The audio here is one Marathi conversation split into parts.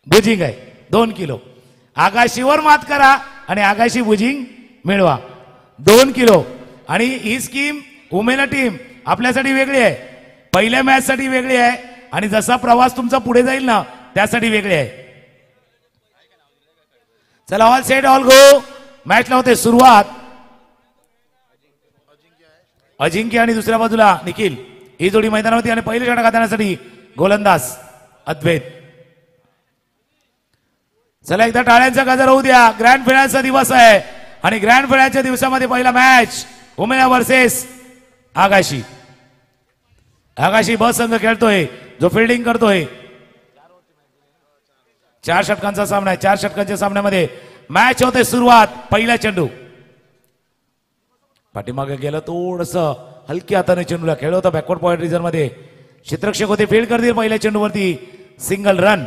बुजिंग आहे 2 किलो. आगाशीवर मात करा आणि आगाशी बुजिंग मिळवा 2 किलो. आणि ही स्कीम उमेला टीम आपल्यासाठी वेगळी आहे, पहिल्या मॅच साठी वेगळी आहे आणि जसा प्रवास तुमचा पुढे जाईल ना त्यासाठी वेगळी आहे. चला ऑल सेट ऑल गो. मॅचला होते सुरुवात. अजिंक्य आणि दुसऱ्या बाजूला निखिल ही जोडी मैदानावरती आणि पहिली षटक हाताळण्यासाठी गोलंदाज अद्वैत. चला एकदा टाळ्यांचा गजर होऊ द्या. ग्रँड फिनालचा दिवस आहे आणि ग्रँड फिनालच्या दिवसामध्ये पहिला मॅच उमेया वर्सेस आगाशी. आगाशी ब संघ खेळतोय जो फिल्डिंग करतोय. 4 षटकांचा सामना आहे. 4 षटकांच्या सामन्यामध्ये मॅच होते सुरुवात. पहिला चेंडू पाठीमागे गेलं थोडस हलक्या हाताने चेंडूला खेळ होता बॅकवर्ड पॉइंट रिझन मध्ये. क्षेत्ररक्षक होते फील्ड करतील पहिल्या चेंडूवरती. सिंगल रन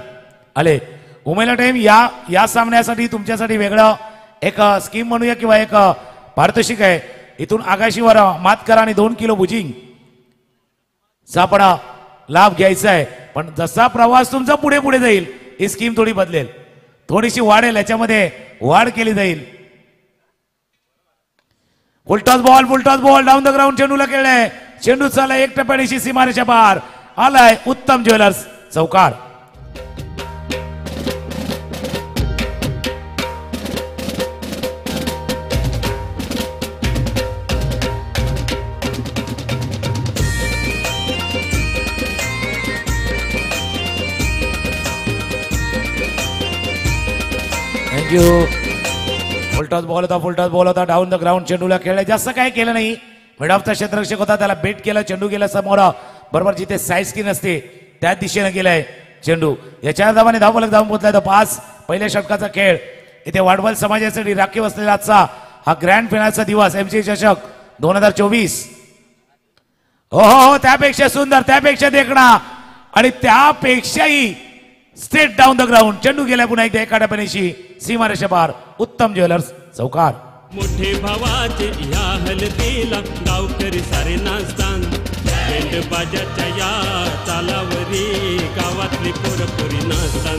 आले. उमेला टाइम या सामन्यासाठी तुमच्यासाठी वेगळं एक स्कीम म्हणूया किंवा एक पारितोषिक आहे. इथून आगाशीवर मात करा आणि 2 किलो बुजिंग सापडा लाभ घ्यायचा आहे. पण जसा प्रवास तुमचा पुढे पुढे जाईल ही स्कीम थोडी बदलेल, थोडीशी वाढेल, याच्यामध्ये वाढ केली जाईल. Full toss ball down the ground चेंडूला खेळलाय. चेंडू चालला 1 टप्प्याची सीमारेषा पार. आलाय उत्तम ज्वेलर्स चौकार. थँक्यू. फुलटॉस बॉल होता डाऊन द ग्राउंड चेंडूला खेळलाय. जास्त काय केलं नाही. मिड ऑफचा क्षेत्ररक्षक होता त्याला बेट केलं. चेंडू गेला समोर बरोबर जिथे साईड स्क्रीन असते त्या दिशेने गेलाय चेंडू. याच्या धावाने धावफलक धावून पोहोचलाय तो 5. पहिल्या षटकाचा खेळ इथे वाडवल समाजासाठी राखीव असलेला आजचा हा ग्रँड फिनालचा दिवस एमसी चषक 2024. हो त्यापेक्षा सुंदर, त्यापेक्षा देखणा आणि त्यापेक्षाही स्ट्रेट डाऊन द ग्राउंड चेंडू गेला पुन्हा एकदा एका टप्प्याची सीमारेषा पार. उत्तम ज्वेलर्स चौकार. मोठे भावाचे या हलतीला गावकरी सारे नाचतान. बेंड बाजाच्या या तालावरी गावातली पोरपोरी नाचतान.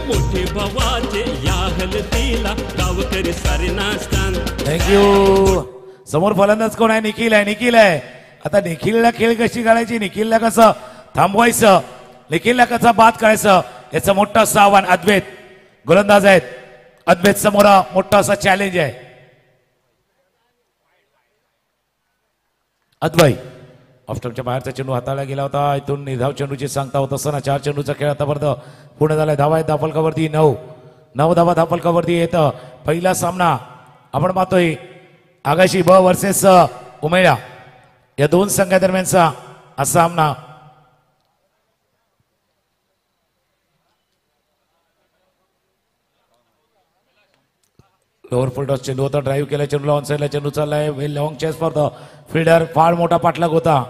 मोठे भावाचे या हलतीला गावकरी सारे नाचतान. थँक्यू. समोर फलंदाज कोण आहे? निखिल आहे. आता निखिलला खेळ कशी काढायची, निखिलला कसं थांबवायचं, निखिलला कसा बाद करायचं याचं मोठं असं आव्हान अद्वैत गोलंदाज आहेत. अद्वैत समोर मोठं असं चॅलेंज आहे. अद्वैत ऑफस्टंपच्या बाहेरचा चेंडू हाताळला गेला होता. इथून निर्धाव चेंडूची सांगता होत असताना 4 चेंडूचा खेळ आतापर्यंत पूर्ण झालाय. धावा आहेत धावफलकावरती 9 धावा धावफलकावरती येतं. पहिला सामना आपण पाहतोय आगाशी ब वर्सेस उमेया या 2 संघादरम्यानचा हा सामना. लोअर फुल टॉस चेंडू होता. ड्राईव्ह केला चेंडूला ऑन साईडला चेंडू चाललाय. Well long chase for the fielder. फार मोठा पाठलाग होता.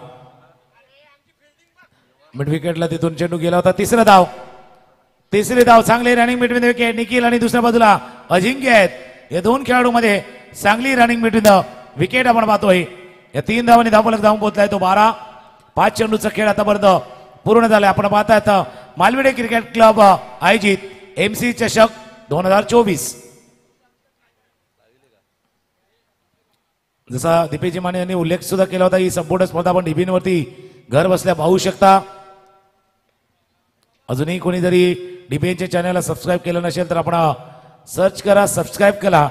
मिड विकेटला तिथून चेंडू गेला होता. तिसरी धाव चांगली running between the wicket. Nikhil आणि दुसऱ्या बाजूला अजिंक्य आहेत. या 2 खेळाडूमध्ये चांगली रनिंग बिटवीन द विकेट आपण पाहतोय. या 3 धावांनी धावफलक धावून पोहोचलाय तो 12. 5 चेंडूचा खेळ आतापर्यंत पूर्ण झालाय. आपण पाहतायत मालवेडे क्रिकेट क्लब आयोजित एमसी चषक 2024. जसा दीपेजी माने यांनी उल्लेख सुद्धा केला होता, ही संपूर्ण स्पर्धा आपण डीबीवरती घर बसल्या पाहू शकता. अजूनही कोणी जरी डीबीएनच्या चॅनलला सबस्क्राईब केलं नसेल तर आपण सर्च करा, सबस्क्राईब करा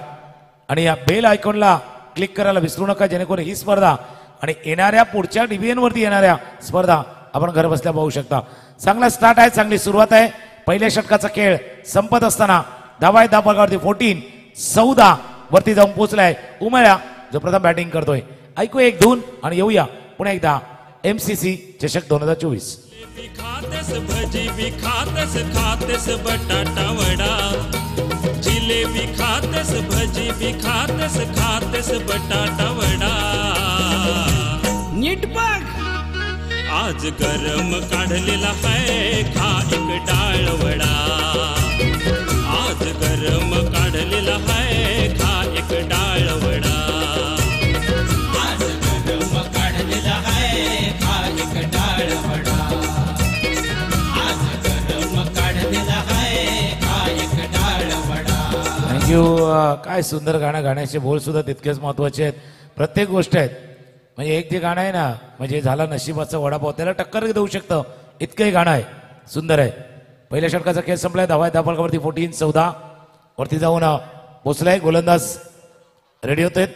आणि या बेल आयकॉनला क्लिक करायला विसरू नका, जेणेकरून ही स्पर्धा आणि येणाऱ्या पुढच्या डीबीएनवरती येणाऱ्या स्पर्धा आपण घर बसल्या पाहू शकता. चांगला स्टार्ट आहे, चांगली सुरुवात आहे. पहिल्या षटकाचा खेळ संपत असताना धावा धावफलकावरती 14 वरती जाऊन पोहोचलाय उमेया जो प्रथम बॅटिंग करतोय. ऐकू एक धून आणि येऊया पुन्हा एकदा एमसीसी चषक 2024. खातेस भजी बी खातेस खातेस बटाटा वडा. जिलेबी खातेस भजी बी खातेस खातेस बटाटा वडा. नीट बघ आज गरम काढलेला है खा एक डाळ वडा. आज गरम काढलेला है खा एक डाळ वडा. आज गरम काढलेला है खा थँक्यू. काय सुंदर गाणं, गाण्याचे बोल सुद्धा तितकेच महत्वाचे आहेत. प्रत्येक गोष्ट आहेत म्हणजे एक जे गाणं आहे ना म्हणजे झाला नशिबाचा वडापाव त्याला टक्कर देऊ शकतं इतकंही गाणं आहे. सुंदर आहे. पहिल्या षटकाचा खेळ संपलाय. धावा आहेत धावफलकावरती 14-14 वरती जाऊन पोचलाय. गोलंदाज रेडी होत आहेत.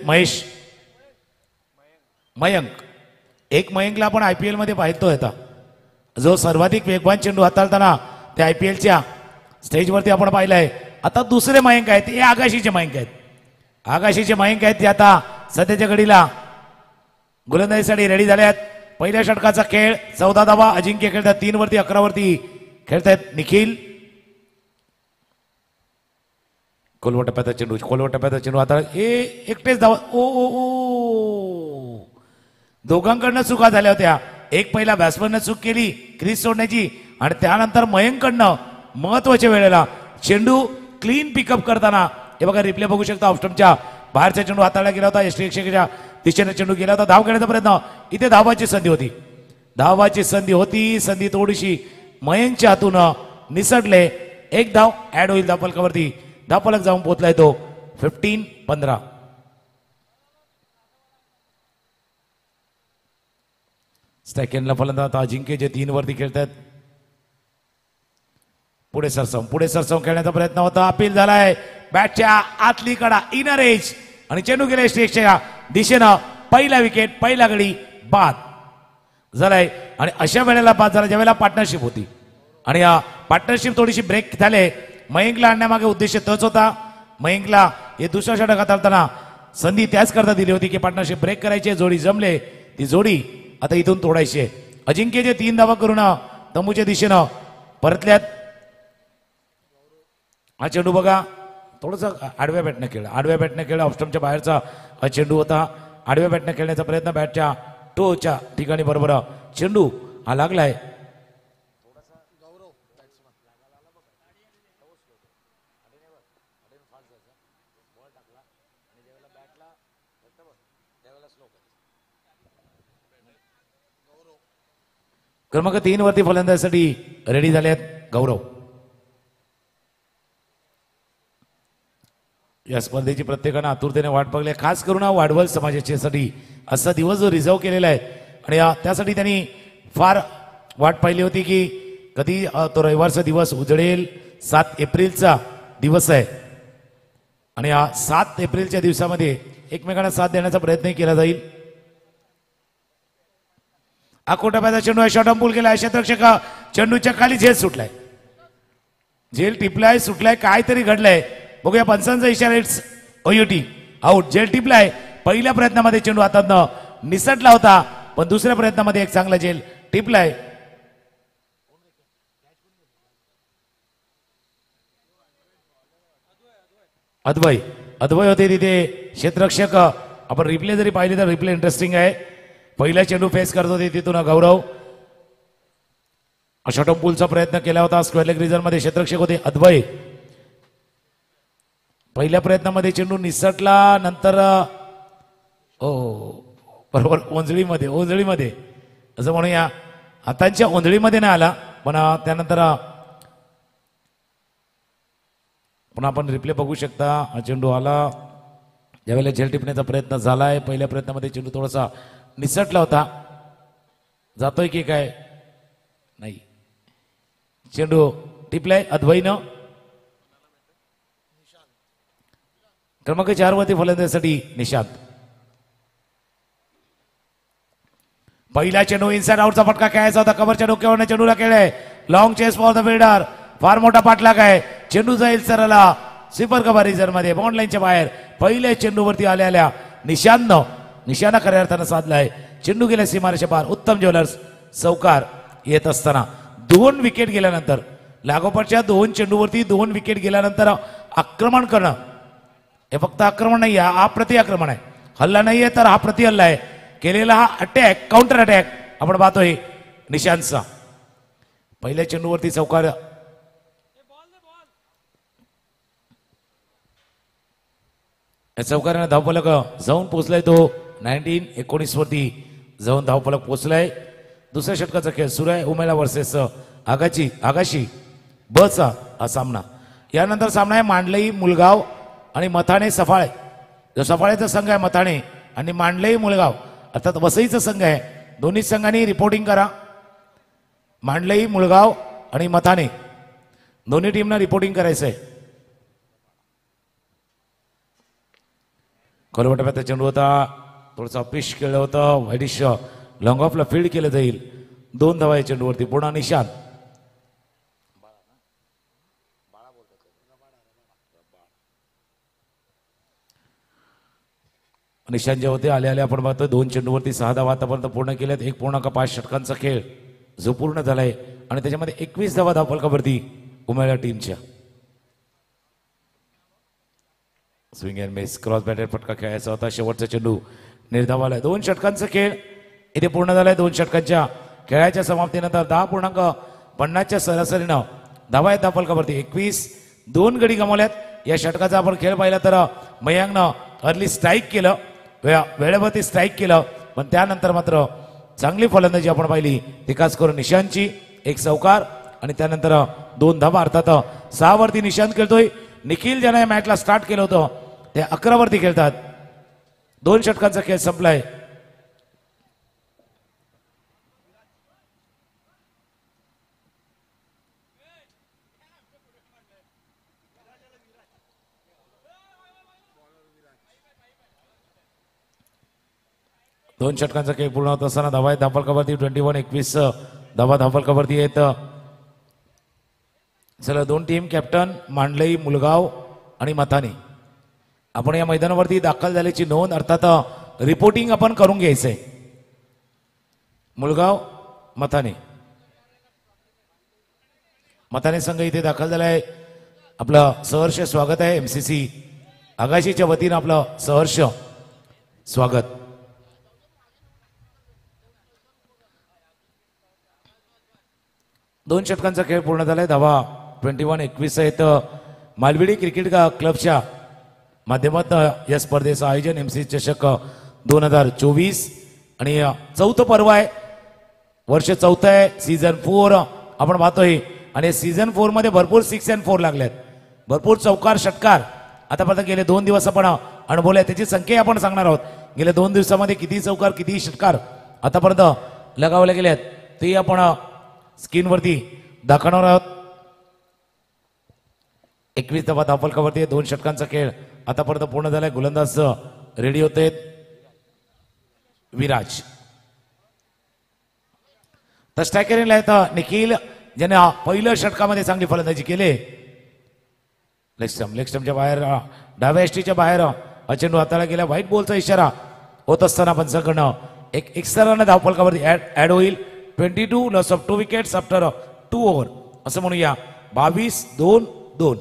मयंक. एक मयंकला आपण IPL मध्ये पाहतोय आता जो सर्वाधिक वेगवान चेंडू हाताळताना त्या IPLच्या स्टेजवरती आपण पाहिलंय. आता दुसरे मयंक आहेत हे आगाशीचे मयंक आहेत. आगाशीचे मयंक आहेत ते आता सध्याच्या घडीला गोलंदाजीसाठी रेडी झाले आहेत. पहिल्या षटकाचा खेळ 14 धावा. अजिंक्य खेळतात 3 वरती 11 वरती खेळतायत निखिल. खोलवा टप्प्याचा चेंडू आता एकटेच धावा. ओ दोघांकडनं चुका झाल्या होत्या. एक पहिला बॅट्समननं चूक केली क्रीज सोडण्याची आणि त्यानंतर मयंककडनं महत्वाच्या वेळेला चेंडू क्लीन पिकअप करताना हे बघा रिप्ले बघू शकता. ऑफस्टमच्या बाहेरचा चेंडू हाताळला गेला होता. यष्टीच्या दिशेने चेंडू गेला होता. धाव घेण्याचा प्रयत्न. इथे धावाची संधी होती. संधी थोडीशी मयंकच्या हातून निसटले. एक धाव ऍड होईल धावफलकावरती. धावफलक जाऊन पोहोचलाय तो 15-15. सेकंडला फलंदाज अजिंक्य जे 3 वरती खेळतात. पुढे सरसवून खेळण्याचा प्रयत्न होता. अपील झालाय. बॅटच्या आतली कडा इनर एज आणि चेंडू गेला स्ट्रेकच्या दिशेनं. पहिला विकेट पहिला गडी बाद झालाय. आणि अशा वेळेला बाद झाला ज्यावेळेला पार्टनरशिप होती आणि पार्टनरशिप थोडीशी ब्रेक झाले. मयंकला आणण्यामागे उद्देश तोच होता. मयंकला हे दुसरा षटक हाताळताना संधी त्याच करता दिली होती की पार्टनरशिप ब्रेक करायची. जोडी जमले. ती जोडी आता इथून तोडायची आहे. अजिंक्यचे 3 धावा करून तंबूच्या दिशेनं परतल्यात. हा चेंडू बघा थोडस आडव्या बॅटने खेळ. ऑफस्टमच्या बाहेरचा हा चेंडू होता. आडव्या बॅटने खेळण्याचा प्रयत्न. बॅटच्या टोच्या ठिकाणी बरोबर चेंडू हा लागलाय. क्रमांक 3 वरती फलंदाजीसाठी रेडी झाले आहेत गौरव. या स्पर्धेची प्रत्येकानं आतुरतेने वाट बघली. खास करून वाडवल समाजाच्यासाठी असा दिवस जो रिझर्व केलेला आहे आणि त्यासाठी त्यांनी फार वाट पाहिली होती की कधी तो रविवारचा दिवस उजळेल. 7 एप्रिलचा दिवस आहे आणि 7 एप्रिलच्या दिवसामध्ये एकमेकांना साथ देण्याचा प्रयत्नही केला जाईल. टप्प्याचा चेंडू आहे. शॉर्ट पूल केलाय. क्षेत्ररक्षक चेंडूच्या खाली झेल सुटलाय. झेल टिपलाय सुटलाय काहीतरी घडलंय. बघूया पंचांचा इशारा. It's OUT out. झेल टिपलाय. पहिल्या प्रयत्नामध्ये चेंडू हातातनं निसटला होता पण दुसऱ्या प्रयत्नामध्ये एक चांगला झेल टिपलाय. अद्वय होते तिथे क्षेत्ररक्षक. आपण रिप्ले जरी पाहिले तर रिप्ले इंटरेस्टिंग आहे. पहिला चेंडू फेस करत होते तिथून गौरव. शॉर्ट पूलचा प्रयत्न केला होता. स्क्वेअर लेग रिझन मध्ये क्षेत्ररक्षक होते अद्वय. पहिल्या प्रयत्नामध्ये चेंडू निसटला. नंतर बरोबर ओंजळीमध्ये असं म्हणूया. हातांच्या ओंजळीमध्ये नाही आला पण त्यानंतर पुन्हा आपण रिप्ले बघू शकता. हा चेंडू आला ज्यावेळेला झेल टिपण्याचा प्रयत्न झालाय. पहिल्या प्रयत्नामध्ये चेंडू थोडासा निसटला होता. जातोय की काय नाही. चेंडू टिपलाय अद्वैनं. क्रमांक 4 वरती फलंदाजीसाठी निशांत. पहिला चेंडू इनसाइड आउटचा फटका खेळायचा होता. कव्हरच्या डोक्यावर चेंडूला खेळाय. Long chase for the fielder. फार मोठा पाठलाग आहे. चेंडू जाईल सरला स्वीपर कव्हर रिझन मध्ये बाउंड लाईनच्या बाहेर. पहिल्या चेंडूवरती आल्या निशाणा खऱ्या अर्थानं साधलाय. चेंडू गेल्या सीमारेषे पार. उत्तम ज्वेलर्स चौकार येत असताना 2 विकेट गेल्यानंतर लागोपाठच्या 2 चेंडूवरती 2 विकेट गेल्यानंतर आक्रमण करणं हे फक्त आक्रमण नाही आहे. हा प्रति आक्रमण आहे. हल्ला नाहीये तर हा प्रति हल्ला आहे. केलेला हा अटॅक काउंटर अटॅक आपण पाहतोय निशांतचा. पहिल्या चेंडूवरती चौकार. या चौकाराने धावफलक जाऊन पोहोचलाय. तो 19-19 वरती जाऊन धावफलक पोहोचलाय. दुसऱ्या षटकाचा खेळ सुरू आहे. उमेला वर्सेस आगाशी बचा हा सामना. यानंतर सामना आहे मांडलई मुलगाव आणि मथाणे सफाळे. जो सफाळेचा संघ आहे मथाणे आणि मांडलेही मुळगाव अर्थात वसईचा संघ आहे. दोन्ही संघांनी रिपोर्टिंग करा. मांडलेही मुळगाव आणि मथाणे दोन्ही टीमना रिपोर्टिंग करायचं आहे. खोलवटप्याचा चेंडू होता, थोडंसं अपिश केलं होतं. व्हाईडिश लॉंग ऑफला फील्ड केलं जाईल. 2 धावा या चेंडूवरती. पुन्हा निशांत. निशांत जे होते आले आपण बघतो 2 चेंडूवरती 6 धावा आतापर्यंत पूर्ण केल्यात. 1.5 षटकांचा खेळ जो पूर्ण झालाय आणि त्याच्यामध्ये 21 धावा धावफलकावरती उमेळ्या टीमच्या. Swing and miss cross batted फटका खेळायचा होता. शेवटचा चेंडू निर्धावाला. 2 षटकांचा खेळ इथे पूर्ण झालाय. 2 षटकांच्या खेळाच्या समाप्तीनंतर 10.50च्या सरासरीनं धावा आहेत धावफलकावरती 21. 2 गडी गमावल्यात. या षटकाचा आपण खेळ पाहिला तर मयांकनं अर्ली स्ट्राईक केलं, वेळेवरती स्ट्राईक केलं, पण त्यानंतर मात्र चांगली फलंदाजी आपण पाहिली. ती खास करून निशांतची. 1 चौकार आणि त्यानंतर 2 धावा. अर्थात 6 वरती निशांत खेळतोय. निखिल ज्याने या मॅचला स्टार्ट केलं होतं ते 11 वरती खेळतात. 2 षटकांचा खेळ संपलाय. दोन षटकांचा खेळ पूर्ण होत असताना धावा आहेत धावफलकावरती 21 धावा धावफलकावरती आहेत. चला 2 टीम कॅप्टन मांडलई मुलगाव आणि मथाणे आपण या मैदानावरती दाखल झाल्याची नोंद अर्थात रिपोर्टिंग आपण करून घ्यायचंय. मुलगाव मथाणे मथाणे संघ इथे दाखल झालाय. आपलं सहर्ष स्वागत आहे. MCC आगाशीच्या वतीनं आपलं सहर्ष स्वागत. दोन षटकांचा खेळ पूर्ण झालाय. धावा 21-21 आहेत. मालविडी क्रिकेट क्लबच्या माध्यमातून या स्पर्धेचं आयोजन MCC चषक 2024 आणि 4थं पर्व आहे. वर्ष 4थं आहे. सीझन 4 आपण पाहतोय आणि सीझन 4 मध्ये भरपूर 6 and 4 लागल्यात. भरपूर चौकार षटकार आतापर्यंत गेले 2 दिवस आपण अनुभवले. त्याची संख्या आपण सांगणार आहोत. गेल्या 2 दिवसामध्ये किती चौकार किती षटकार आतापर्यंत लगावले गेलेत ते आपण स्क्रीनवरती दाखवणार आहोत. 21 धावा धावफलकावरती 2 षटकांचा खेळ आतापर्यंत पूर्ण झालाय. गोलंदाज रेडी होते विराज. तर स्ट्रायकरला आहेत निखिल ज्याने पहिल्या षटकामध्ये चांगली फलंदाजी केली. लेगस्टमच्या बाहेर डाव्या एसटीच्या बाहेर चेंडू हाताळला गेला. व्हाईट बॉलचा इशारा होत असताना पंचाकडनं एक एक्स्ट्रा रन धावफलकावरती ऍड होईल. 22 loss of 2 wickets after 2 over असं म्हणूया. 22-2-2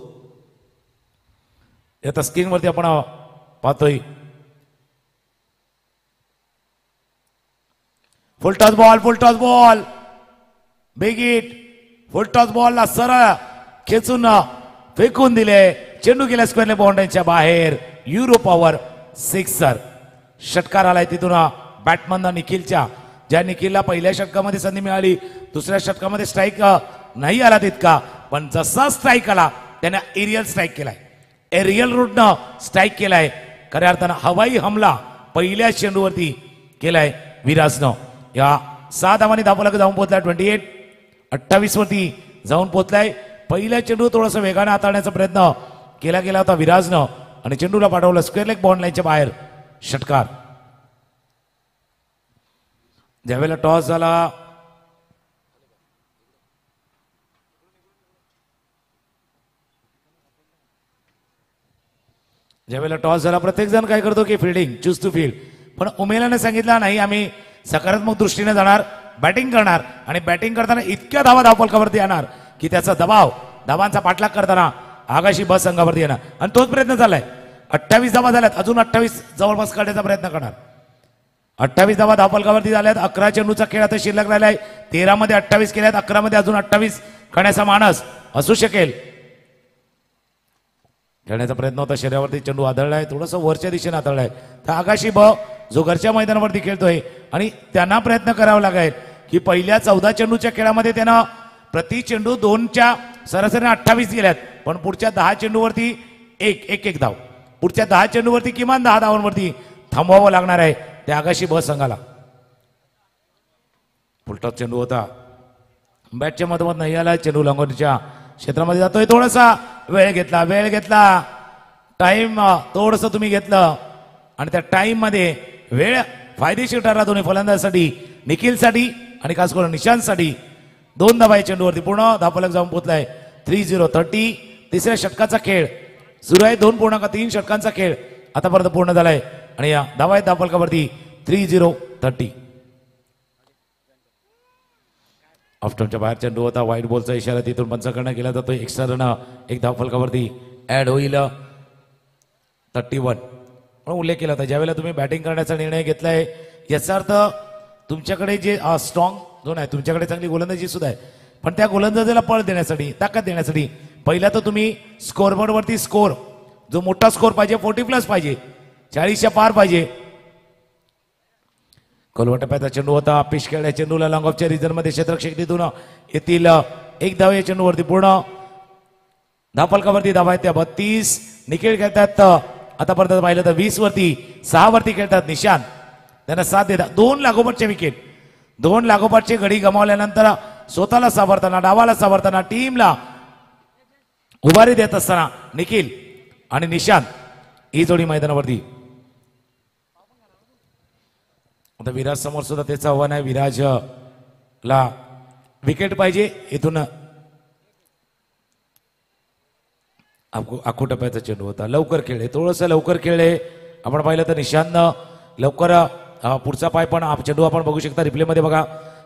आता स्क्रीनवरती आपण पाहतोय. Full toss ball big hit. Full toss बॉलला सरळ खेचून फेकून दिले. चेंडू गेला स्क्वेअरले बाउंड्रीच्या बाहेर. युरो पॉवर 6 षटकार आलाय तिथून बॅटमन निखिलच्या. ज्या निखिलला पहिल्या षटकामध्ये संधी मिळाली, दुसऱ्या षटकामध्ये स्ट्राईक नाही आला तितका, पण जसा स्ट्राईक आला त्याने एरियल स्ट्राईक केलाय. एरियल रूटनं स्ट्राईक केलाय. खऱ्या अर्थानं हवाई हमला पहिल्या चेंडूवरती केलाय विराजनं. या 6 धावांनी धावफलक जाऊन पोहोचलाय. 28 वरती जाऊन पोहोचलाय. पहिला चेंडू थोडासा वेगाने हाताळण्याचा प्रयत्न केला गेला होता विराजनं आणि चेंडूला पाठवलं स्क्वेअर लेग बाउंड लाईनच्या बाहेर. षटकार. ज्यावेळेला टॉस झाला प्रत्येक जण काय करतो की फिल्डिंग चूज टू फील्ड. पण उमेलाने सांगितलं नाही आम्ही सकारात्मक दृष्टीने जाणार, बॅटिंग करणार आणि बॅटिंग करताना इतक्या धावा धावफलकावरती येणार की त्याचा दबाव धावांचा पाठलाग करताना आगाशी बस संघावरती येणार. आणि तोच प्रयत्न झालाय. 28 धावा झाल्यात. अजून 28 जवळपास काढण्याचा प्रयत्न करणार. 28 धावा धावफलकावरती झाल्यात. 11 चेंडूचा खेळ आता शिल्लक राहिलाय. 13 मध्ये 28 केल्यात. 11 मध्ये अजून 28 करण्याचा मानस असू शकेल. खेळण्याचा प्रयत्न होता. शरीरावरती चेंडू आदळलाय. थोडंसं वरच्या दिशेने आदळलाय. तर आगाशी जो घरच्या मैदानावरती खेळतोय आणि त्यांना प्रयत्न करावा लागेल की पहिल्या 14 चेंडूच्या खेळामध्ये त्यांना प्रति चेंडू 2च्या सरासरीने 28 गेल्यात. पण पुढच्या 10 चेंडूवरती एक धाव पुढच्या 10 चेंडूवरती किमान 10 धावांवरती थांबवावं लागणार आहे त्या आगाशी ब संघाला. फुलटॉस चेंडू होता, बॅटच्या मधोमध नाही आला, चेंडू लॉंगॉनच्या क्षेत्रामध्ये जातोय. थोडासा वेळ घेतला टाइम थोडंसं तुम्ही घेतलं आणि त्या टाइम मध्ये वेळ फायदेशीर ठरला दोन्ही फलंदाजासाठी, निखिलसाठी आणि खास करून निशांतसाठी. 2 धावा चेंडूवरती पूर्ण धावफलक जाऊन पोहोचलाय. 3-0-30 तिसऱ्या षटकाचा खेळ सुरू आहे. 2.3 षटकांचा खेळ आतापर्यंत पूर्ण झालाय आणि या धावा धावफलकावरती 3-0-30. ऑफस्टंपच्या बाहेर चेंडू होता, व्हाईट बॉलचा इशारा तिथून पंच करणं केला जातोय. एक्स्ट्रा रन एक धावफलकावरती ऍड होईल. 31 म्हणून उल्लेख केला होता ज्यावेळेला तुम्ही बॅटिंग करण्याचा निर्णय घेतलाय याचा अर्थ तुमच्याकडे जे स्ट्रॉंग झोन आहे, तुमच्याकडे चांगली गोलंदाजी सुद्धा आहे, पण त्या गोलंदाजीला पळ देण्यासाठी, ताकद देण्यासाठी पहिला तर तुम्ही स्कोरबोर्डवरती स्कोर जो मोठा स्कोर पाहिजे 40+ पाहिजे, 40च्या पार पाहिजे. खोलवट टप्प्याचा चेंडू होता, पिच खेळल्या चेंडूला लॉंग ऑफच्या रिजन मध्ये क्षेत्ररक्षक तिथून येतील. 1 धाव या चेंडूवरती पूर्ण धावफलकावरती धावा आहेत त्या 32. निखिल खेळतात आतापर्यंत पाहिलं तर 20 वरती, 6 वरती खेळतात निशांत, त्यांना साथ देतात. 2 लागोपाठचे विकेट, 2 लागोपाठचे गडी गमावल्यानंतर स्वतःला सावरताना, डावाला सावरताना, टीमला उभारी देत असताना निखिल आणि निशांत ही जोडी मैदानावरती. आता विराज समोर सुद्धा त्याचं आव्हान आहे. विराजला विकेट पाहिजे. इथून आखू टप्प्याचा चेंडू होता, लवकर खेळले, थोडंसं लवकर खेळले. आपण पाहिलं तर निशांतनं लवकर पुढचा पाय पण चेंडू आपण बघू शकता रिप्लेमध्ये बघा,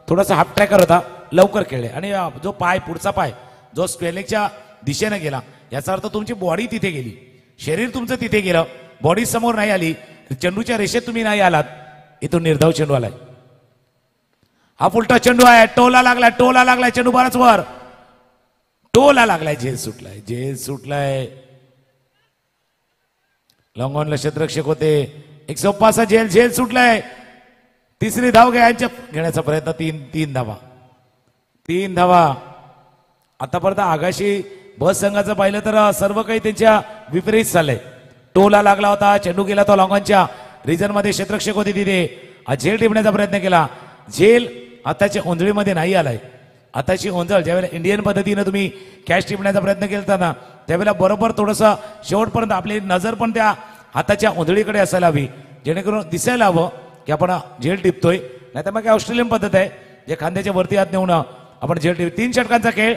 थोडासा हाफ ट्रॅकर होता, लवकर खेळले आणि जो पाय पुढचा पाय जो स्क्वेअरलेगच्या दिशेने गेला याचा अर्थ तुमची बॉडी तिथे गेली, शरीर तुमचं तिथे गेलं, बॉडी समोर नाही आली, चेंडूच्या रेषेत तुम्ही नाही आलात. इथून निर्धाव चेंडू आलाय. हा उलटा चेंडू आहे, टोला लागलाय चेंडू बराच वर, टोला लागलाय, झेल सुटलाय. लॉंग ऑनला क्षेत्ररक्षक होते, एक सोपा असा झेल सुटलाय. तिसरी धाव घेण्याचा प्रयत्न. 3 धावा. आतापर्यंत आगाशी बस संघाचं पाहिलं तर सर्व काही त्यांच्या विपरीत चाललंय. टोला लागला होता, चेंडू गेला तो लॉंग ऑनच्या रिजन मध्ये, क्षेत्ररक्षक होते तिथे, झेल टिपण्याचा प्रयत्न केला, झेल आताच्या ओंजळीमध्ये नाही आलाय. आताची ओंजळ ज्यावेळेला इंडियन पद्धतीने तुम्ही कॅच टिपण्याचा प्रयत्न केला ना त्यावेळेला बरोबर थोडंसं शेवटपर्यंत आपली नजर पण त्या हाताच्या ओंजळीकडे असायला हवी, जेणेकरून दिसायला हवं की आपण झेल टिपतोय. नाही तर मग काय ऑस्ट्रेलियन पद्धत आहे जे खांद्याच्या वरती हात नेऊन आपण झेल टिप. 3 षटकांचा खेळ,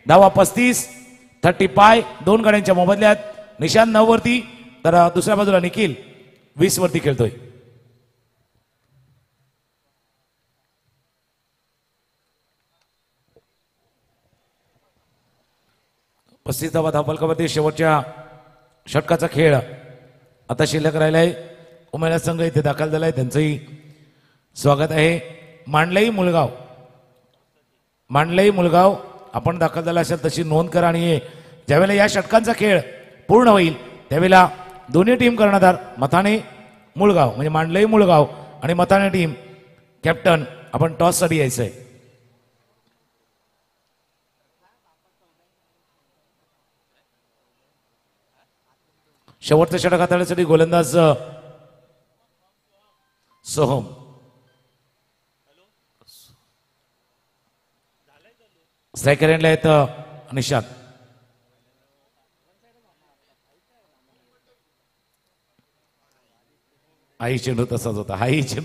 धावा 35-30 पाय 2 गाड्यांच्या मोबदल्यात. निशांत 9 वरती तर दुसऱ्या बाजूला निखिल 20 वरती खेळतोय. पस्तीस धावा धावफलकावरती शेवटच्या षटकाचा खेळ आता शिल्लक राहिलाय. उमेदवार संघ इथे दाखल झालाय, त्यांचंही स्वागत आहे. मांडलई मुलगाव आपण दाखल झाला असेल तशी नोंद करा आणि ज्यावेळेला या षटकांचा खेळ पूर्ण होईल त्यावेळेला दोन्ही टीम कर्णधार मथाणे मुळगाव म्हणजे मांडलई मुळगाव आणि मथाणे टीम कॅप्टन आपण टॉससाठी यायचंय. शेवटचं षटक हाताळण्यासाठी गोलंदाज सोहम. स्ट्रायकर एंडला आहेत निशांत. हाही चेंडू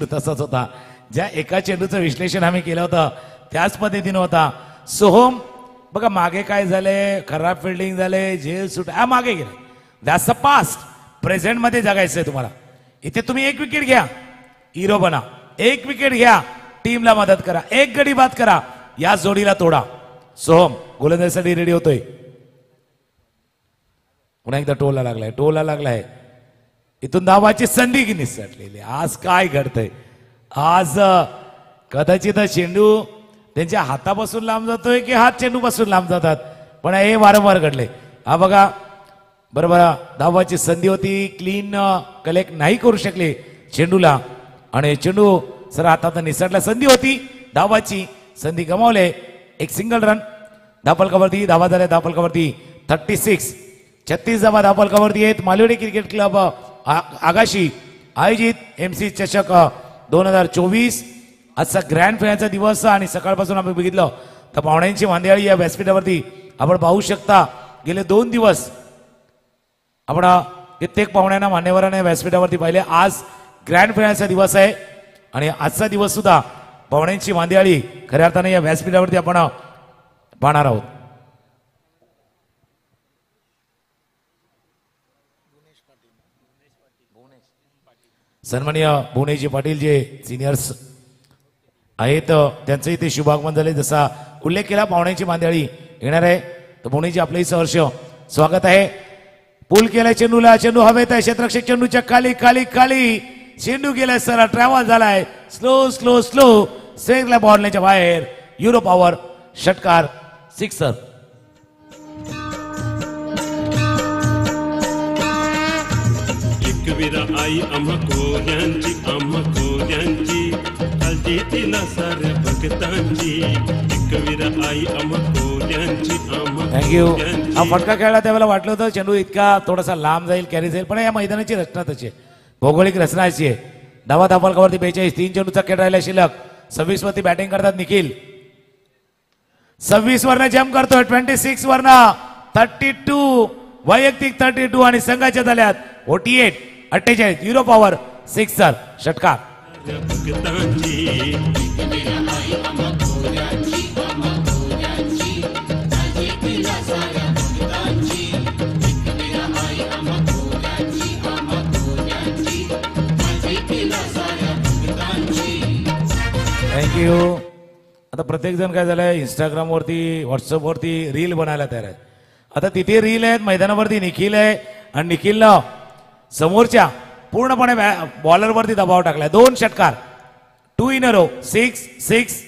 तसाच होता. ज्या एका चेंडूचं विश्लेषण आम्ही केलं होतं त्याच पद्धतीनं होता. सोहम बघा मागे काय झालंय, खराब फिल्डिंग झाले, झेल सुट मागे गेले. That's the past. प्रेझेंट मध्ये जगायचंय तुम्हाला. इथे तुम्ही 1 विकेट घ्या, हिरो बना, 1 विकेट घ्या, टीमला मदत करा, 1 गडी बाद करा, या जोडीला तोडा. सोहम गोलंदाजीसाठी रेडी होतोय. पुन्हा एकदा टोला लागलाय. इथून धावाची संधी की निसटलेली. आज काय घडतंय, आज कदाचित चेंडू त्यांच्या हातापासून लांब जातोय की हात चेंडू पासून लांब जातात, पण हे वारंवार घडले. हा बघा बरोबर धावाची संधी होती, क्लीन कलेक्ट नाही करू शकले चेंडूला आणि चेंडू सर हातात निसटला. संधी होती, धावाची संधी गमावले. एक सिंगल रन धावफलकावरती. धावा झाल्या धावफलकावरती 36. 36 धावा धावफलकावरती आहेत. मालवणी क्रिकेट क्लब आगाशी आयोजित MC चषक 2024 आजचा ग्रँड फिनालचा दिवस आणि सकाळपासून आपण बघितलं तर पाहुण्यांची मांदियाळी या व्यासपीठावरती आपण पाहू शकता. गेले 2 दिवस आपण कित्येक पाहुण्यांना मान्यवरांना व्यासपीठावरती पाहिले. आज ग्रँड फिनालचा दिवस आहे आणि आजचा दिवस सुद्धा पाहुण्यांची मांदियाळी खऱ्या अर्थाने या व्यासपीठावरती आपण पाहणार आहोत. सन्माननीय भुवनेशजी पाटील जे सिनियर्स आहेत त्यांचं इथे शुभागमन झाले. जसा उल्लेख केला पाहुण्यांची मांदियाळी येणार आहे तर भुवनेशजी आपलंही सहर्ष स्वागत आहे. पूल केलाय चेंडूला, चेंडू हवेत आहे, क्षेत्ररक्षक चेंडूच्या खाली खाली खाली चेंडू गेलाय, सर ट्रॅव्हल झालाय, स्लो स्लो स्लो स्ट्रेटला बॉलच्या बाहेर, युरो पॉवर षटकार, सिक्सर. एकवीरा आई आम्हा कोल्यांची कालची तिला साऱ्या भक्तांची. एकवीरा आई आम्हा कोल्यांची थँक्यू. हा फटका खेळला त्यावेळेला वाटलं होतं चेंडू इतका थोडासा लांब जाईल, कॅरी जाईल, पण या मैदानाची रचना तशी आहे, भौगोलिक रचना अशी आहे. धावा धावफलकावरती 42, 3 चेंडूचा खेळ राहिला शिल्लक. 26 वरती बॅटिंग करतात निखिल. 26 वरनं जम्प करतोय, 26 वरनं 32 वैयक्तिक 32 आणि संघाच्या झाल्यात 48 युरो पॉवर सिक्सर षटकार. थँक्यू. आता प्रत्येक जण काय झालंय इंस्टाग्रामवरती व्हॉट्सअपवरती रील बनायला तयार आहे. आता तिथे रील आहेत, मैदानावरती निखिल आहे आणि निखिलनं समोरच्या पूर्णपणे बॉलरवरती दबाव टाकलाय. 2 षटकार, 2 in a row, 6.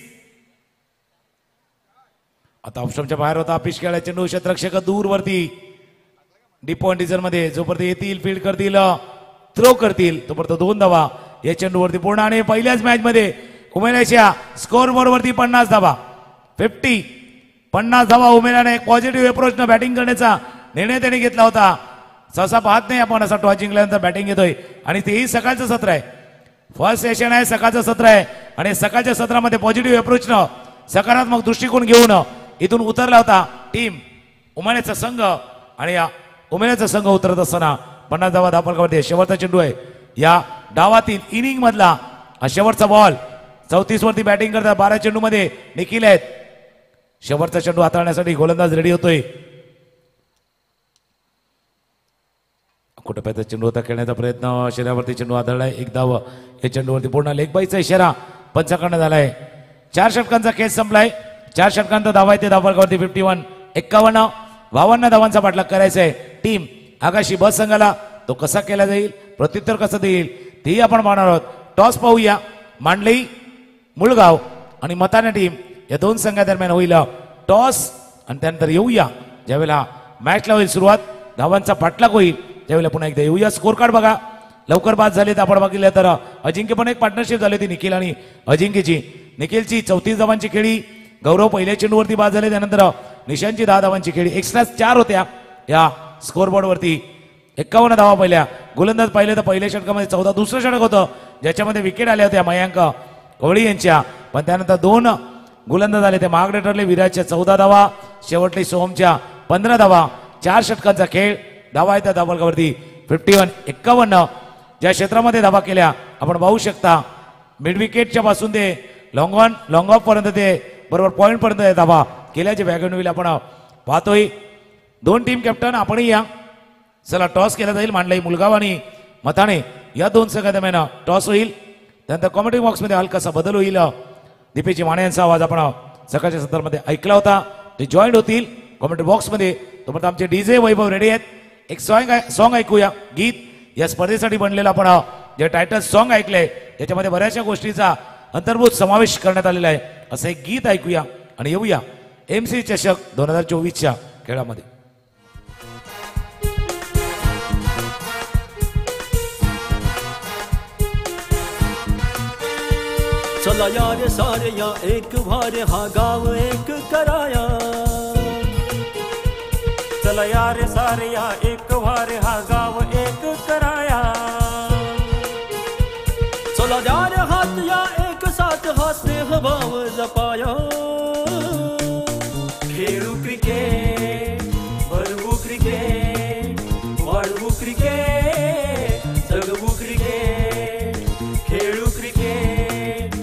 आता ऑप्शनच्या बाहेर होता पिच खेळला चेंडू, क्षेत्ररक्षक दूरवरती डीप पॉइंट मध्ये जोपर्यंत येतील फील्ड करतील थ्रो करतील तोपर्यंत 2 धावा या चेंडूवरती पूर्ण. आणि पहिल्याच मॅच मध्ये उमेलाच्या स्कोर बोर्डवरती 50 धावा, 50 धावा उमेलाने एक पॉझिटिव्ह अप्रोचनं बॅटिंग करण्याचा निर्णय त्याने घेतला होता. सहसा पाहत नाही आपण असा टॉस जिंकल्यानंतर बॅटिंग घेतोय आणि तेही सकाळचं सत्र आहे, फर्स्ट सेशन आहे, सकाळचं सत्र आहे आणि सकाळच्या सत्रामध्ये पॉझिटिव्ह अप्रोचनं सकारात्मक दृष्टिकोन घेऊन इथून उतरला होता टीम उमेण्याचा संघ. आणि या उमेण्याचा संघ उतरत असताना 50 धावा धावफलकावरती शेवटचा चेंडू आहे या डावातील इनिंग मधला. हा शेवटचा बॉल. 34 वरती बॅटिंग करतात 12 चेंडू मध्ये निखिल आहेत. शेवटचा चेंडू हाताळण्यासाठी गोलंदाज रेडी होतोय. कुठं चेंडू होता खेळण्याचा प्रयत्न, शरीरावरती चेंडू आदळलाय, 1 धाव या चेंडूवरती पूर्ण. लेग बाईचा इशारा पंचाकडनं झालाय. 4 षटकांचा खेळ संपलाय. 4 षटकांचा धावा आहे ते धावफलकावरती 51, 51, 52 धावांचा पाठलाग करायचा आहे टीम आगाशी बस संघाला. तो कसा केला जाईल, प्रत्युत्तर कसं देईल तेही आपण पाहणार आहोत. टॉस पाहूया. मांडली, मुळगाव आणि मताना टीम या 2 संघादरम्यान होईल टॉस आणि त्यानंतर येऊया ज्यावेळेला मॅचला होईल सुरुवात, धावांचा पाठलाग होईल त्यावेळेला पुन्हा एकदा येऊया. स्कोर कार्ड बघा लवकर बाद झाले तर आपण बघितलं तर अजिंक्य पण एक पार्टनरशिप झाली होती निखिल आणि अजिंक्यची. निखिलची 34 धावांची खेळी, गौरव पहिल्या चेंडूवरती बाद झाले, त्यानंतर निशांची 10 धावांची खेळी, एक्स्ट्रा 4 होत्या या स्कोरबोर्डवरती. 51 धावा पहिल्या. गोलंदाज पाहिले तर पहिल्या षटकामध्ये 14, दुसरं षटक होतं ज्याच्यामध्ये विकेट आल्या होत्या मयांक कवळी यांच्या, पण त्यानंतर 2 गोलंदाज आले ते महागडे ठरले. विराजच्या 14 धावा, शेवटली सोहमच्या 15 धावा. 4 षटकांचा खेळ. धावा आहे त्या धावफलकावरती 51, 51 ज्या क्षेत्रामध्ये धावा केल्या आपण पाहू शकता. मिड विकेटच्या पासून ते लॉंग ऑफ पर्यंत ते बरोबर पॉइंट पर्यंत धावा केल्याचे वॅगन होईल आपण पाहतोय. 2 टीम कॅप्टन आपणही या. चला टॉस केला जाईल. मांडलाई मुलगाव आणि मथाणे या 2 संघादरम्यान टॉस होईल. त्यानंतर कॉमेंट्री बॉक्समध्ये हलकासा बदल होईल. दीपेची माने यांचा आवाज आपण सकाळच्या सत्रामध्ये ऐकला होता. ते जॉईन होतील कॉमेंट्री बॉक्समध्ये. तोपर्यंत आमचे डीजे वैभव रेडी आहेत. एक सॉन्ग ऐकूया. गीत या स्पर्धेसाठी बनलेलं आपण जे टायटल सॉन्ग ऐकलंय त्याच्यामध्ये बऱ्याचशा गोष्टीचा अंतर्भूत समावेश करण्यात आलेला आहे. असं एक गीत ऐकूया आणि येऊया MC चषक 2024च्या खेळामध्ये. चला यार सारे या एक भारे हा गाव एक कराया. चला या रे सारे या एक वारे हा गाव एक कराया चला द्या रे हात या एक साथ हा स्नेह भाव जपाया खेळू क्रिकेट भरवू क्रिकेट वाढवू क्रिकेट जगवू क्रिकेट खेळू क्रिकेट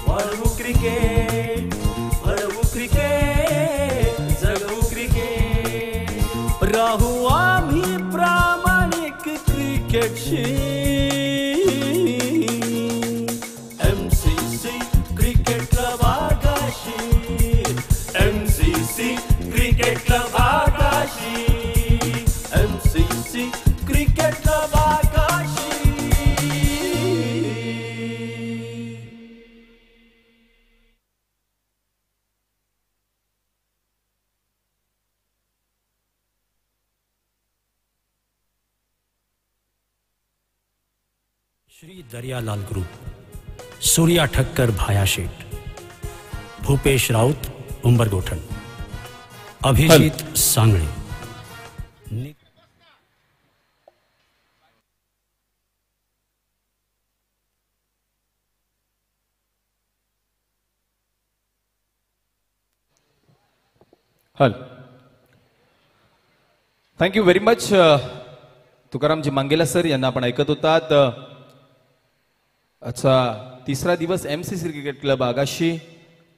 वाढवू क्रिकेट भरवू क्रिकेट जगवू क्रिकेट राहू आम्ही प्रामाणिक क्रिकेटशी MCC क्रिकेट क्लब आकाशी MCC क्रिकेट क्लब आकाशी MCC क्रिकेट क्लब आकाशी श्री दरियालाल ग्रुप सूर्या ठक्कर भाया शेठ भूपेश राऊत उंबरगोठण अभिजित सांगळे हल थँक्यू व्हेरी मच तुकारामजी मांगेला सर यांना आपण ऐकत होतात. अच्छा तिसरा दिवस MCC क्रिकेट क्लब आगाशी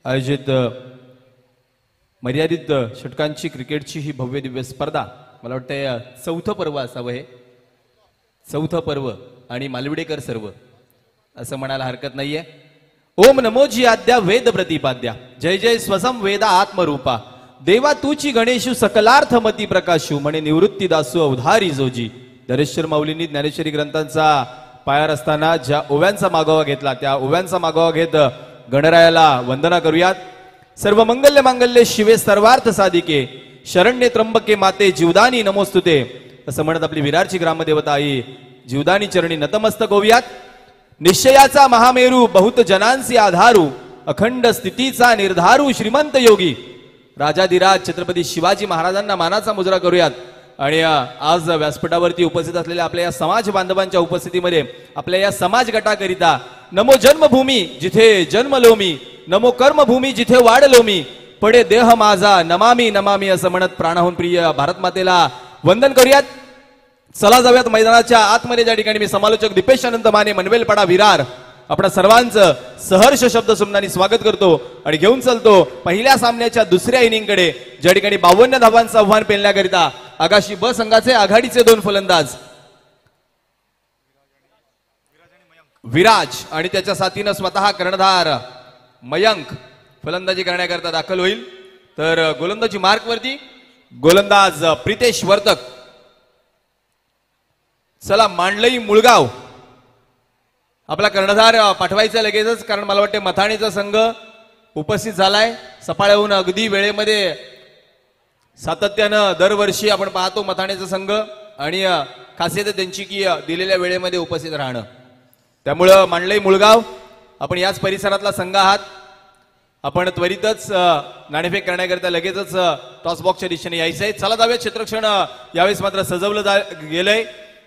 आयोजित मर्यादित षटकांची क्रिकेटची ही भव्य दिव्य स्पर्धा मला वाटतं चौथं पर्व असावं हे चौथं पर्व आणि मालवडेकर सर्व असं म्हणायला हरकत नाहीये. ओम नमोजी आद्या वेद प्रतिपाद्या जय जय स्वसम वेदा आत्मरूपा देवा तूची गणेशू सकलार्थ मती प्रकाशू म्हणे निवृत्ती दासू अवधारी जोजी. दरेश्वर माऊलींनी ज्ञानेश्वरी ग्रंथांचा पायार असताना ज्या ओव्यांचा मागोवा घेतला त्या ओव्यांचा मागोवा घेत गणरायाला वंदना करूयात. सर्व मंगल्य मांगल्य शिवे सर्वार्थ साधिके शरण्ये त्र्यंबके माते जीवदानी नमोस्तुते असं म्हणत आपली विरारची ग्रामदेवता आई जीवदानी चरणी नतमस्तक होऊयात. निश्चयाचा महामेरू बहुत जनांसी आधारू अखंड स्थितीचा निर्धारू श्रीमंत योगी राजाधिराज छत्रपती शिवाजी महाराजांना मानाचा मुजरा करूयात. आणि आज व्यासपीठावरती उपस्थित असलेल्या आपल्या या समाज बांधवांच्या उपस्थितीमध्ये आपल्या या समाज गटाकरिता नमो जन्मभूमी जिथे जन्मलो मी नमो कर्मभूमी जिथे वाढलो मी पडे देह माझा नमामी नमामी असं म्हणत प्राणाहून प्रिय भारत मातेला वंदन करूयात. चला जाऊयात मैदानाच्या आतमध्ये ज्या ठिकाणी मी समालोचक दीपेश अनंत माने मनवेलपाडा विरार आपणा सर्वांचं सहर्ष शब्द सुमनानी स्वागत करतो आणि घेऊन चालतो पहिल्या सामन्याच्या दुसऱ्या इनिंगकडे ज्या ठिकाणी 52 धावांचं आव्हान पेलण्याकरिता आगाशी ब संघाचे आघाडीचे दोन फलंदाज विराज आणि त्याच्या साथीनं स्वतः कर्णधार मयंक फलंदाजी करण्याकरता दाखल होईल. तर गोलंदाजी मार्कवरती गोलंदाज प्रितेश वर्तक. चला मांडलई मुळगाव आपला कर्णधार पाठवायचा लगेचच कारण मला वाटते मथाणीचा संघ उपस्थित झालाय. सफाळ्याहून अगदी वेळेमध्ये सातत्यानं दरवर्षी आपण पाहतो मथाणीचा संघ आणि खासियत त्यांची की दिलेल्या वेळेमध्ये उपस्थित राहणं. त्यामुळं मांडलई मुळगाव आपण याच परिसरातला संघ आहात. आपण त्वरितच नाणेफेक करण्याकरिता लगेचच टॉस बॉक्सच्या दिशेने यायचं आहे. चला जाऊया. क्षेत्ररक्षण यावेळेस मात्र सजवलं गेलंय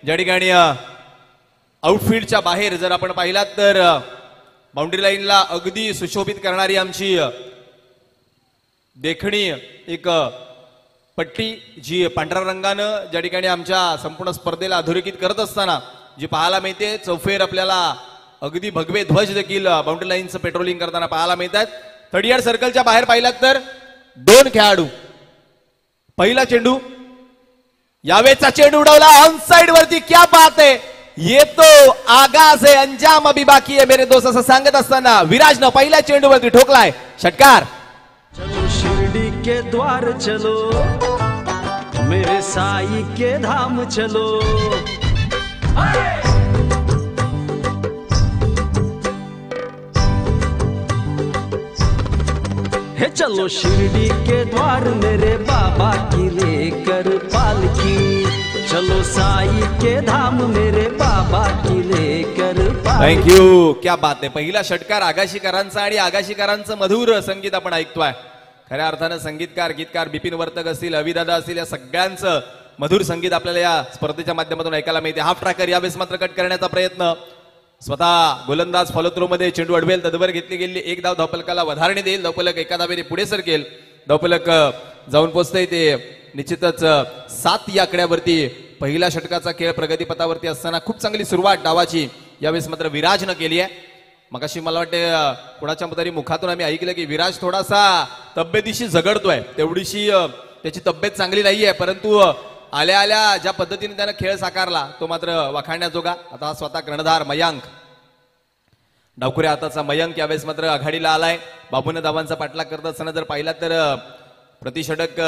ज्या ठिकाणी आउटफील्डच्या बाहेर जर आपण पाहिलात तर बाउंड्री लाईनला अगदी सुशोभित करणारी आमची देखणी एक पट्टी जी पांढऱ्या रंगानं ज्या ठिकाणी आमच्या संपूर्ण स्पर्धेला अधोरेखित करत असताना जी पाहायला मिळते. चौफेर आपल्याला अगदी भगवे ध्वज देखील बाउंड्री लाईनचं पेट्रोलिंग करताना पाहायला मिळतात. 30 सर्कलच्या बाहेर पाहिलात तर 2 खेळाडू. पहिला चेंडू यावेळेचा चेंडू उडवला ऑन साइड वरती. क्या बात है ये तो आगाज है अंजाम अभी बाकी है मेरे दोस्त असं सांगत असताना विराजनं पहिल्या चेंडूवरती ठोकलाय षटकार. चलो शिरडी के द्वार चलो मेरे साई के धाम चलो हे चलो शिरडी के द्वार मेरे बाबा की लेकर पालकी चलो साई के धाम मेरे बाबा की लेकर पालकी. थँक्यू. क्या बात आहे. पहिला षटकार आगाशीकरांचा आणि आगाशीकरांचं मधुर संगीत आपण ऐकतोय. खऱ्या अर्थानं संगीतकार गीतकार बिपिन वर्तक असतील अविदादा असतील या सगळ्यांचं मधुर संगीत आपल्याला या स्पर्धेच्या माध्यमातून ऐकायला मिळते. हाफ ट्रॅकर यावेळेस मात्र कट करण्याचा प्रयत्न. स्वतः गोलंदाज फॉलो थ्रो मध्ये चेंडू अडवेल, तदवर घेतली गेली एक धाव धावफलकाला वधारणी देईल. धावफलक एका धावेने पुढे सरकेल. धावफलक जाऊन पोहोचतंय ते निश्चितच 7 या आकड्यावरती. पहिल्या षटकाचा खेळ प्रगतीपथावरती असताना खूप चांगली सुरुवात डावाची यावेळेस मात्र विराजनं केली आहे. मगाशी मला वाटते कोणाच्या तरी मुखातून आम्ही ऐकलं की विराज थोडासा तब्येतीशी झगडतोय, तेवढीशी त्याची तब्येत चांगली नाहीये, परंतु आल्या आल्या ज्या पद्धतीने त्यानं खेळ साकारला तो मात्र वाखाणण्याजोगा. आता हा स्वतः कर्णधार मयांक, डावखुऱ्या हाताचा मयांक यावेळेस मात्र आघाडीला आलाय. बाबून धावांचा पाठलाग करत असताना जर पाहिला तर प्रतिषटक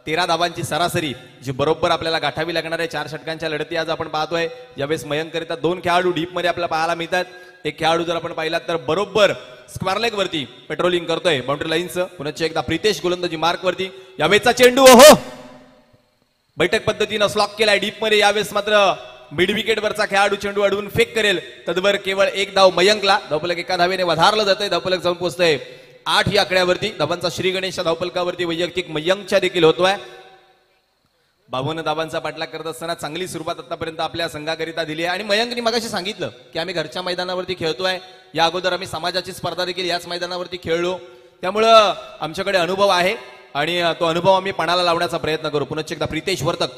13 धावांची सरासरी जी बरोबर आपल्याला गाठावी लागणार आहे. 4 षटकांच्या लढती आज आपण पाहतोय. यावेळेस मयंक करिता 2 खेळाडू डीप मध्ये आपल्याला पाहायला मिळतात. एक खेळाडू जर आपण पाहिला तर बरोबर स्क्वेअर लेग वरती पेट्रोलिंग करतोय बाउंड्री लाईनचं. पुन्हा एकदा प्रितेश गोलंदाजी मार्क वरती. यावेळेसचा चेंडू हो बैठक पद्धतीनं स्लॉक केलाय डीप मध्ये. यावेळेस मात्र मिड विकेट वरचा खेळाडू चेंडू अडवून फेक करेल, तदवर केवळ एक धाव मयंकला. धावफलक एका धावेने वधारलं जातंय. धावफलक जाऊन पोहोचतंय 8 या आकड्यावरती. धावांचा श्री गणेशच्या धावफलकावरती वैयक्तिक मयंकच्या देखील होतोय. 52 धावांचा पाठलाग करत असताना चांगली सुरुवात आतापर्यंत आपल्या संघाकरिता दिली आहे. आणि मयंकनी मगाशी सांगितलं की आम्ही घरच्या मैदानावरती खेळतोय, या अगोदर आम्ही समाजाची स्पर्धा देखील याच मैदानावरती खेळलो, त्यामुळं आमच्याकडे अनुभव आहे आणि तो अनुभव आम्ही पणाला लावण्याचा प्रयत्न करू. पुन्हा एकदा प्रितेश वर्तक.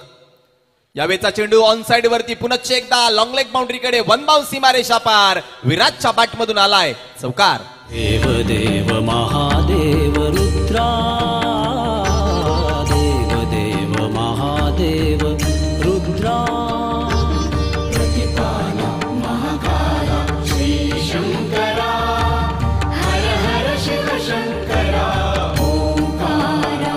यावेळेचा चेंडू ऑन साइड वरती. पुन्हा एकदा लॉंग लेग बाउंड्रीकडे वन बाउन्स सीमारेषा पार. विराजच्या बॅटमधून आलाय चौकार. देव देव महादेव रुद्रा, देव देव महादेव रुद्रा, प्रतिपाला महाकाला श्री शंकरा, हर हर शिव शंकरा ओंकारा.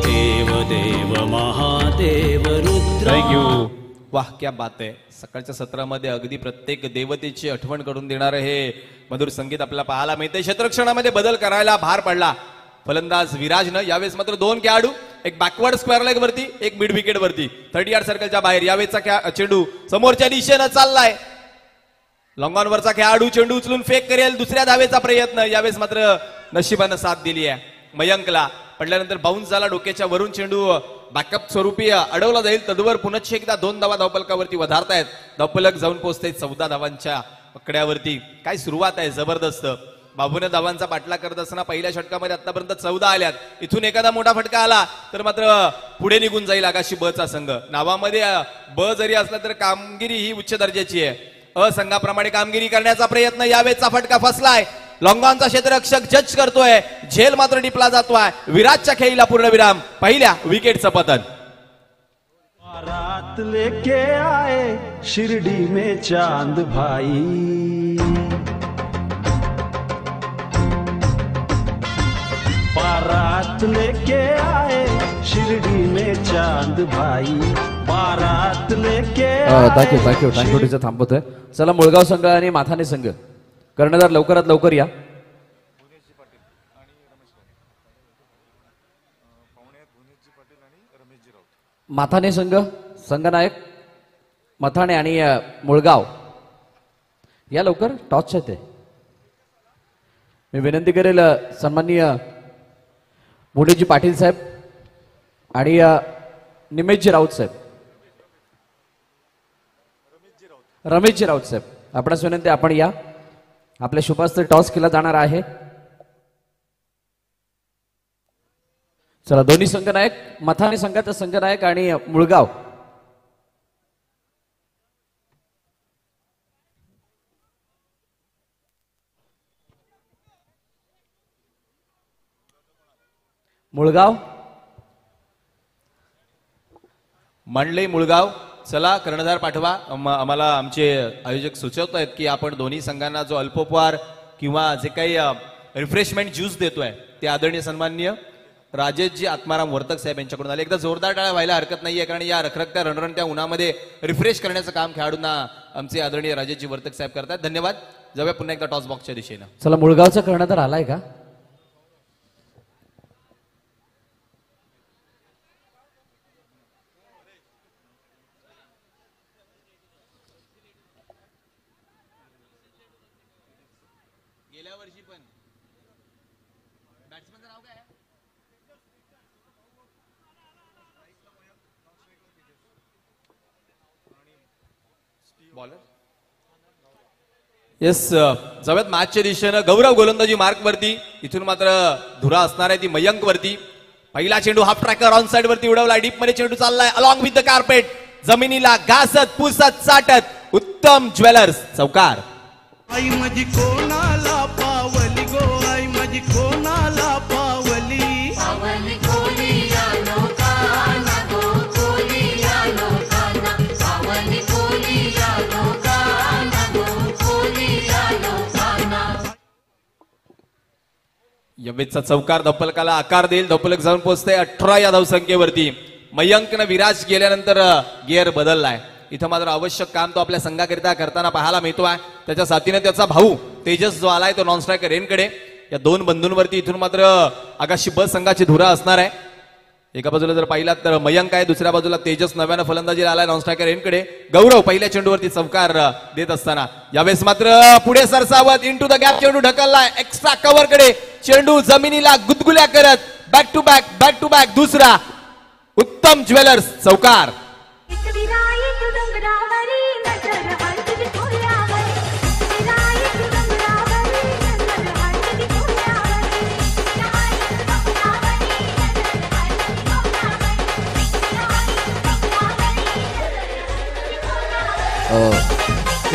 देव देव महादेव रुद्रा. थँक्यू. वाह क्या बात आहे. सकाळच्या सत्रामध्ये अगदी प्रत्येक देवतेची आठवण करून देणारं हे मधुर संगीत आपल्याला पाहायला मिळते. क्षेत्ररक्षणामध्ये बदल करायला भार पडला फलंदाज विराजनं. यावेळेस मात्र 2 खेळाडू, एक बॅकवर्ड स्क्वेअर लेग वरती, एक मिड विकेट वरती 30 यार्ड सर्कलच्या बाहेर. यावेळेचा चेंडू समोरच्या दिशेनं चाललाय. लॉंग ऑन वरचा खेळाडू चेंडू उचलून फेक करेल. दुसऱ्या धावेचा प्रयत्न. यावेळेस मात्र नशिबानं साथ दिली आहे मयंकला. पडल्यानंतर बाउन्स झाला डोक्याच्या वरून. चेंडू बॅकअप स्वरूपी अडवला जाईल. तदवर पुन्हा एकदा 2 धावा धावफलकावरती वधारतायत. धावफलक जाऊन पोहोचते 14 धावांच्या आकड्यावरती. काय सुरुवात आहे जबरदस्त. बाबूने धावांचा पाठलाग करत असताना पहिल्या षटकामध्ये आतापर्यंत 14 आल्यात. इथून एखादा मोठा फटका आला तर मात्र पुढे निघून जाईल आगाशी ब चा संघ. नावामध्ये ब जरी असला तर कामगिरी ही उच्च दर्जाची आहे. अ संघाप्रमाणे कामगिरी करण्याचा प्रयत्न. यावेळेचा फटका फसलाय. लॉंगॉनचा क्षेत्ररक्षक जज करतोय. झेल मात्र डिपला जातोय. विराजच्या खेळीला पूर्णविराम. पहिल्या विकेटचं पतन. बारात लेके आए शिरडी में चांद भाई, बारात लेके आए शिरडी में चांद भाई, बारात लेके थँक्यू टीचर थांबवतोय. चला मुळगाव संघ आणि माथाने संघ कर्णधार लवकरात लवकर या. माथाने संघ, संघनायक मथाणे आणि मुळगाव या लवकर. टॉस येते. मी विनंती करेल सन्माननीय मोठेजी पाटील साहेब आणि निमेशजी राऊत साहेब, रमेशजी राऊत साहेब, आपणास विनंती आपण या. आपल्या शुभास्त्र टॉस केला जाणार आहे. चला दोन्ही संघनायक, मथाने संघाचा संघनायक आणि मुळगाव. मुळगाव मंडळी मुळगाव. चला कर्णधार पाठवा. आम्हाला आमचे आयोजक सुचवत आहेत की आपण दोन्ही संघांना जो अल्पोपहार किंवा जे काही रिफ्रेशमेंट ज्यूस देतोय ते आदरणीय सन्माननीय राजेशजी आत्माराम वर्तक साहेब यांच्याकडून आले. एकदा जोरदार टाळ्या व्हायला हरकत नाहीये, कारण या रखरखत्या रणरणत्या उन्हामध्ये रिफ्रेश करण्याचं काम खेळाडूंना आमचे आदरणीय राजेशजी वर्तक साहेब करतात. धन्यवाद. जाऊया पुन्हा एकदा टॉस बॉक्सच्या दिशेनं. चला मुळगावचा कर्णधार आलाय का? गेल्या वर्षी पण येस जाऊयात मॅचच्या दिशेनं. गौरव गोलंदाजी मार्क वरती, इथून मात्र धुरा असणार आहे ती मयंक वरती. पहिला चेंडू हाफ ट्रॅकर ऑन साइड वरती उडवला, डीप मध्ये चेंडू चाललाय अलॉंग विथ द कार्पेट, जमिनीला घासत पुसत चाटत उत्तम ज्वेलर्स चौकार. आई माझी कोणाला पावली गो, आई माझी कोणाला पावली. पावली कोलिया लोकांना गो, कोलिया लोकांना. पावली कोलिया लोकांना गो, कोलिया लोकांना. यवेतचा चौकार धप्पलकाला आकार देईल. धप्पलक जाऊन पोहोचते 18 या धावसंख्येवरती. मयंकनं विराज गेल्यानंतर गिअर बदललाय. इथं मात्र आवश्यक काम तो आपल्या संघाकरिता करताना पाहायला मिळतोय. त्याच्या साथीने त्याचा भाऊ तेजस जो आलाय तो नॉन स्ट्रायकर रेनकडे. या दोन बंधूंवरती इथून मात्र आगाशी ब संघाची धुरा असणार आहे. एका बाजूला जर पाहिलात तर मयंक आहे, दुसऱ्या बाजूला तेजस नव्यानं फलंदाजीला आलाय नॉन स्ट्रायकर रेनकडे. गौरव पहिल्या चेंडूवरती चौकार देत असताना यावेळेस मात्र पुढे सरसावत इंटू द गॅप चेंडू ढकललाय एक्स्ट्रा कव्हर कडे. चेंडू जमिनीला गुदगुल्या करत बॅक टू बॅक दुसरा. उत्तम ज्वेलर्स चौकार.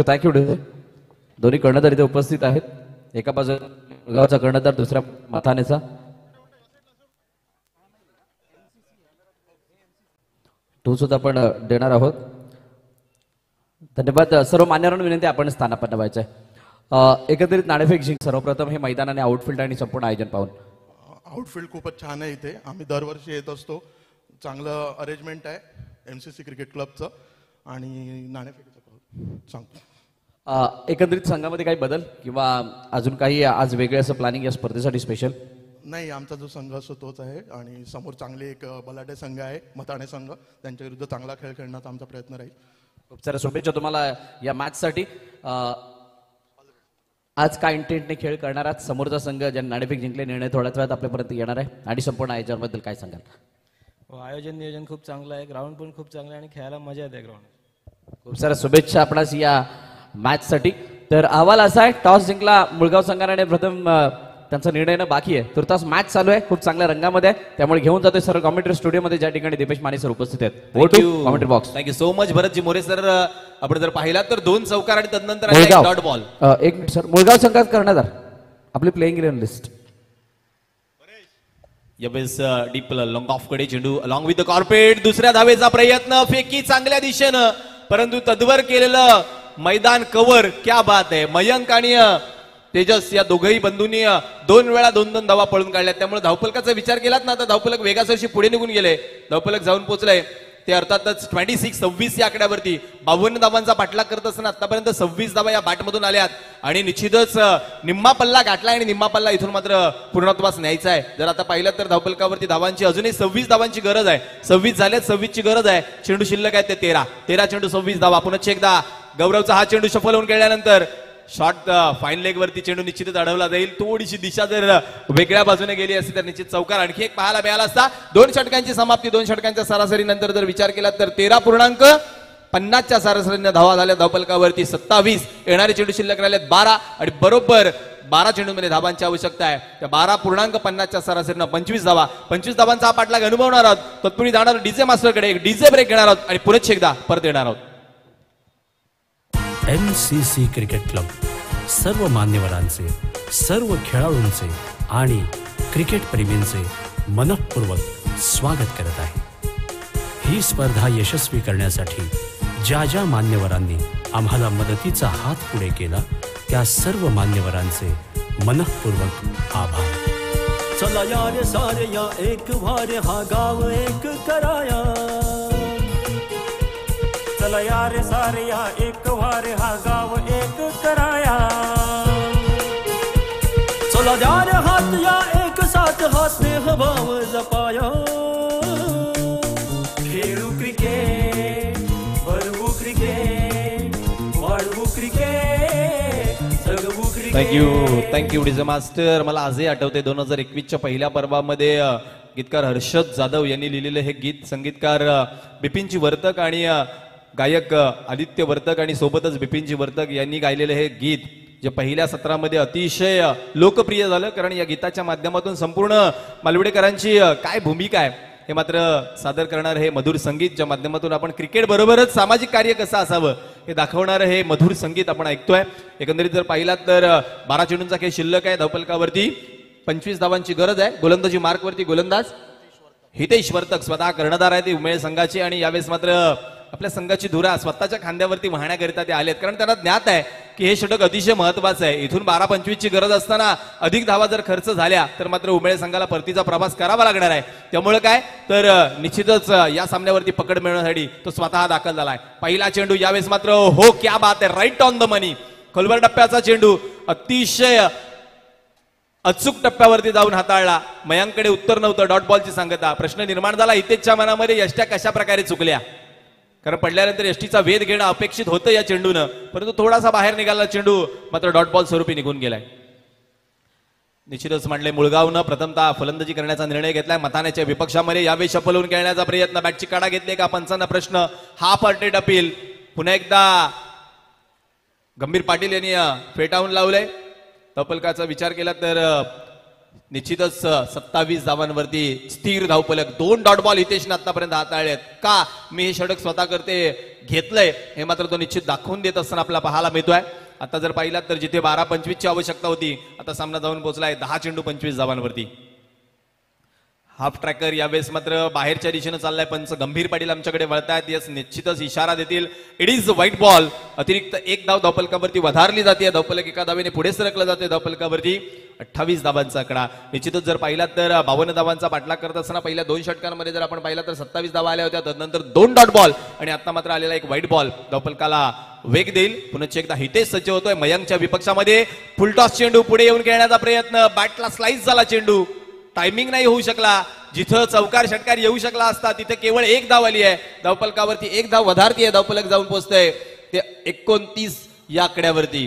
थँक्यू. दोन्ही कर्णधार इथे उपस्थित आहेत. एका बाजूला गावचा कर्णधार, दुसऱ्या मथानेचा. तो सुद्धा आपण देणार आहोत. धन्यवाद. सर्व मान्यवरांना विनंती आपण स्थानापन्न व्हायचं आहे. एकंदरीत नाणेफेक जिंक सर्वप्रथम हे मैदान आणि आउटफील्ड आणि संपूर्ण आयोजन पाहून. आउटफील्ड खूपच छान आहे. इथे आम्ही दरवर्षी येत असतो. चांगलं अरेंजमेंट आहे MCC क्रिकेट क्लबचं. आणि नाणेफेकीचं सांगतो. एकंदरीत संघामध्ये काही बदल किंवा अजून काही आज वेगळे असं प्लॅनिंग या स्पर्धेसाठी स्पेशल? नाही, आमचा जो संघ असतो तोच आहे. आणि समोर चांगले एक बलाढ्य संघ आहे मथाणे संघ, त्यांच्या विरुद्ध चांगला खेळ खेळण्याचा आमचा प्रयत्न राहील. खूप साऱ्या शुभेच्छा तुम्हाला या मॅचसाठी. आज काय इंटेंटने खेळ करणार आहात? समोरचा संघ ज्यांनी नाणेफेक जिंकले, निर्णय थोड्याच वेळात आपल्यापर्यंत येणार आहे. आणि संपूर्ण आयोजनाबद्दल काय सांगाल? आयोजन नियोजन खूप चांगलं आहे, ग्राउंड पण खूप चांगलं आहे आणि खेळायला मजा येते ग्राउंड. खूप साऱ्या शुभेच्छा आपणास या मॅचसाठी. तर अहवाल असा आहे, टॉस जिंकला मुळगाव संघाने. प्रथम त्यांचा निर्णय न बाकी आहे. तुर्तास मॅच चालू आहे, खूप चांगल्या रंगामध्ये आहे. त्यामुळे घेऊन जातोय सर्व कॉमेंट्री स्टुडिओमध्ये, ज्या ठिकाणी दीपेश माने सर उपस्थित आहेत. Commentary box. Thank you so much Bharatji More sir. आपण जर पाहिलात तर 2 चौकार आणि तदनंतर डॉट बॉल. एक मिनिट सर, मुळगाव संघात कर्णधार आपली प्लेइंग इलेव्हन लिस्ट. यावेळेस डीप लॉंग ऑफ कडे चेंडू अलॉंग विथ द कॉर्पेट. दुसऱ्या धावेचा प्रयत्न, फेकी चांगल्या दिशेनं, परंतु तद्वर केलेलं मैदान कव्हर. क्या बात आहे. मयंक आणि तेजस या दोघही बंधूंनी 2 वेळा 2-2 धावा पळून काढल्या. त्यामुळे धावफलकाचा विचार केलात ना तर धावफलक वेगासरशी पुढे निघून गेले. धावफलक जाऊन पोहोचले ते अर्थातच 26 या आकड्यावरती 52 धावांचा पाठलाग करत असताना आतापर्यंत 26 धावा या बॅटमधून आल्यात. आणि निश्चितच निम्मा पल्ला गाठलाय आणि निम्मा पल्ला इथून मात्र पूर्णत्वास न्यायचा आहे. जर आता पाहिलं तर धावफलकावरती धावांची अजूनही 26 धावांची गरज आहे. 26 झाल्यात, 26 ची गरज आहे. चेंडू शिल्लक आहे ते 13 चेंडू 26 धावा. पुन्हा एकदा गौरवचा हा चेंडू सफल होऊन खेळल्यानंतर शॉर्ट फाईन लेग वरती चेंडू निश्चितच अडवला जाईल. थोडीशी दिशा जर वेगळ्या बाजूने गेली असती तर निश्चित चौकार आणखी एक पाहायला मिळाला असता. 2 षटकांची समाप्ती, 2 षटकांच्या सरासरी नंतर जर विचार केला तर 13.50च्या सरासरीने धावा झाल्या धावफलकावरती. 27 येणारे चेंडू शिल्लक राहिलेत 12 आणि बरोबर 12 चेंडूमध्ये धावांची आवश्यकता आहे. त्या 12.50च्या सरासरीनं 25 धावा. 25 धावांचा हा पाठलाग अनुभवणार आहोत. तत्पूर्वी जाणार डीजे मास्टरकडे एक डीजे ब्रेक घेणार आहोत आणि पुन्हा एकदा परत येणार आहोत. MCC क्रिकेट क्लब सर्व मान्यवरांचे, सर्व खेळाडूंचे आणि क्रिकेट प्रेमींचे मनःपूर्वक स्वागत करत आहे. ही स्पर्धा यशस्वी करण्यासाठी ज्या ज्या मान्यवरांनी आम्हाला मदतीचा हात पुढे केला त्या सर्व मान्यवरांचे मनःपूर्वक आभार. चला यार सारे या एक वारे हा गाव एक कराया. चला यार सारे या एक वारे हा गाव एक कराया. चला यार हात या एक साथ हा स्नेह भाव जपाया. खेळू क्रिकेट, भरवू क्रिकेट, वाढवू क्रिकेट, जगवू क्रिकेट. Thank you DJ master. मला आजही आठवते 2021च्या पहिल्या पर्वामध्ये गीतकार हर्षद जाधव यांनी लिहिलेलं हे गीत संगीतकार बिपिनजी वर्तक आणि गायक आदित्य वर्तक आणि सोबतच बिपिनजी वर्तक यांनी गायलेलं हे गीत जे पहिल्या सत्रामध्ये अतिशय लोकप्रिय झालं. कारण या गीताच्या माध्यमातून संपूर्ण मालवडेकरांची काय भूमिका आहे हे मात्र सादर करणार हे मधुर संगीतच्या माध्यमातून आपण क्रिकेट बरोबरच सामाजिक कार्य कसं असावं हे दाखवणारं हे मधुर संगीत आपण ऐकतोय. एकंदरीत जर पाहिलात तर 12 चेंडूंचा खेळ शिल्लक आहे. धावफलकावरती 25 धावांची गरज आहे. गोलंदाजी मार्कवरती गोलंदाज हितेश वर्तक स्वतः कर्णधार आहे ते उमेळ संघाचे आणि यावेळेस मात्र आपल्या संघाची धुरा स्वतःच्या खांद्यावरती वाहण्याकरिता ते आलेत. कारण त्यांना ज्ञात आहे की हे षटक अतिशय महत्वाचं आहे. इथून 12-25 ची गरज असताना अधिक धावा जर खर्च झाल्या तर मात्र उमेळ संघाला परतीचा प्रवास करावा लागणार आहे. त्यामुळे काय तर निश्चितच या सामन्यावरती पकड मिळवण्यासाठी तो स्वतः दाखल झालाय. पहिला चेंडू यावेळेस मात्र हो क्या बात आहे, राईट ऑन द मनी. खोलवर टप्प्याचा चेंडू अतिशय अचूक टप्प्यावरती जाऊन हाताळला. मयांकडे उत्तर नव्हतं. डॉट बॉलची सांगता. प्रश्न निर्माण झाला हितेशच्या मनामध्ये यष्ट्या कशा प्रकारे चुकल्या. कारण पडल्यानंतर यष्टीचा वेध घेणं अपेक्षित होतं या चेंडूनं, परंतु थोडासा बाहेर निघाला चेंडू मात्र डॉट बॉल स्वरूपी निघून गेलाय. निश्चितच मांडले मुळगावनं प्रथमतः फलंदाजी करण्याचा निर्णय घेतलाय. मथाण्याच्या विपक्षामध्ये यावेळी शपलवून खेळण्याचा प्रयत्न. बॅटची काढा घेतली का पंचांना प्रश्न. हाफ अटेड अपील पुन्हा एकदा गंभीर पाटील यांनी फेटाळून लावलंय. धावफलकाचा विचार केला तर निश्चितच 27 धावांवरती स्थिर धावफलक. 2 डॉट बॉल हितेशने आतापर्यंत हाताळलेत. का मी हे षटक स्वतः करते घेतलंय हे मात्र तो निश्चित दाखवून देत असताना आपल्याला पाहायला मिळतोय. आता जर पाहिलात तर जिथे 12-25 ची आवश्यकता होती आता सामना जाऊन पोहोचलाय 10 चेंडू 25 धावांवरती. हाफ ट्रॅकर यावेळेस मात्र बाहेरच्या दिशेनं चाललाय. पंच गंभीर पाटील आमच्याकडे वळतायत. यस निश्चितच इशारा देतील. It is white ball. अतिरिक्त 1 धाव धावफलकावरती वधारली जाते. धावफलक एका धावेने पुढे सरकलं जाते. धावफलकावरती 28 धावांचा आकडा. निश्चितच जर पाहिलात तर 52 धावांचा पाठलाग करत असताना पहिल्या 2 षटकांमध्ये जर आपण पाहिला तर 27 धावा आल्या होत्या. त्यानंतर 2 डॉट बॉल आणि आता मात्र आलेला एक व्हाईट बॉल धावफलकाला वेग देईल. पुन्हा एकदा हितेश सज्ज होतोय. मयंकच्या विपक्षामध्ये फुलटॉस चेंडू पुढे येऊन खेळण्याचा प्रयत्न. बॅटला स्लाइस झाला चेंडू. टायमिंग नाही होऊ शकला. जिथं चौकार षटकार येऊ शकला असता तिथे केवळ 1 धाव आली आहे. धावफलकावरती 1 धाव वधारती आहे. धावफलक जाऊन पोहोचतंय ते 29 या आकड्यावरती.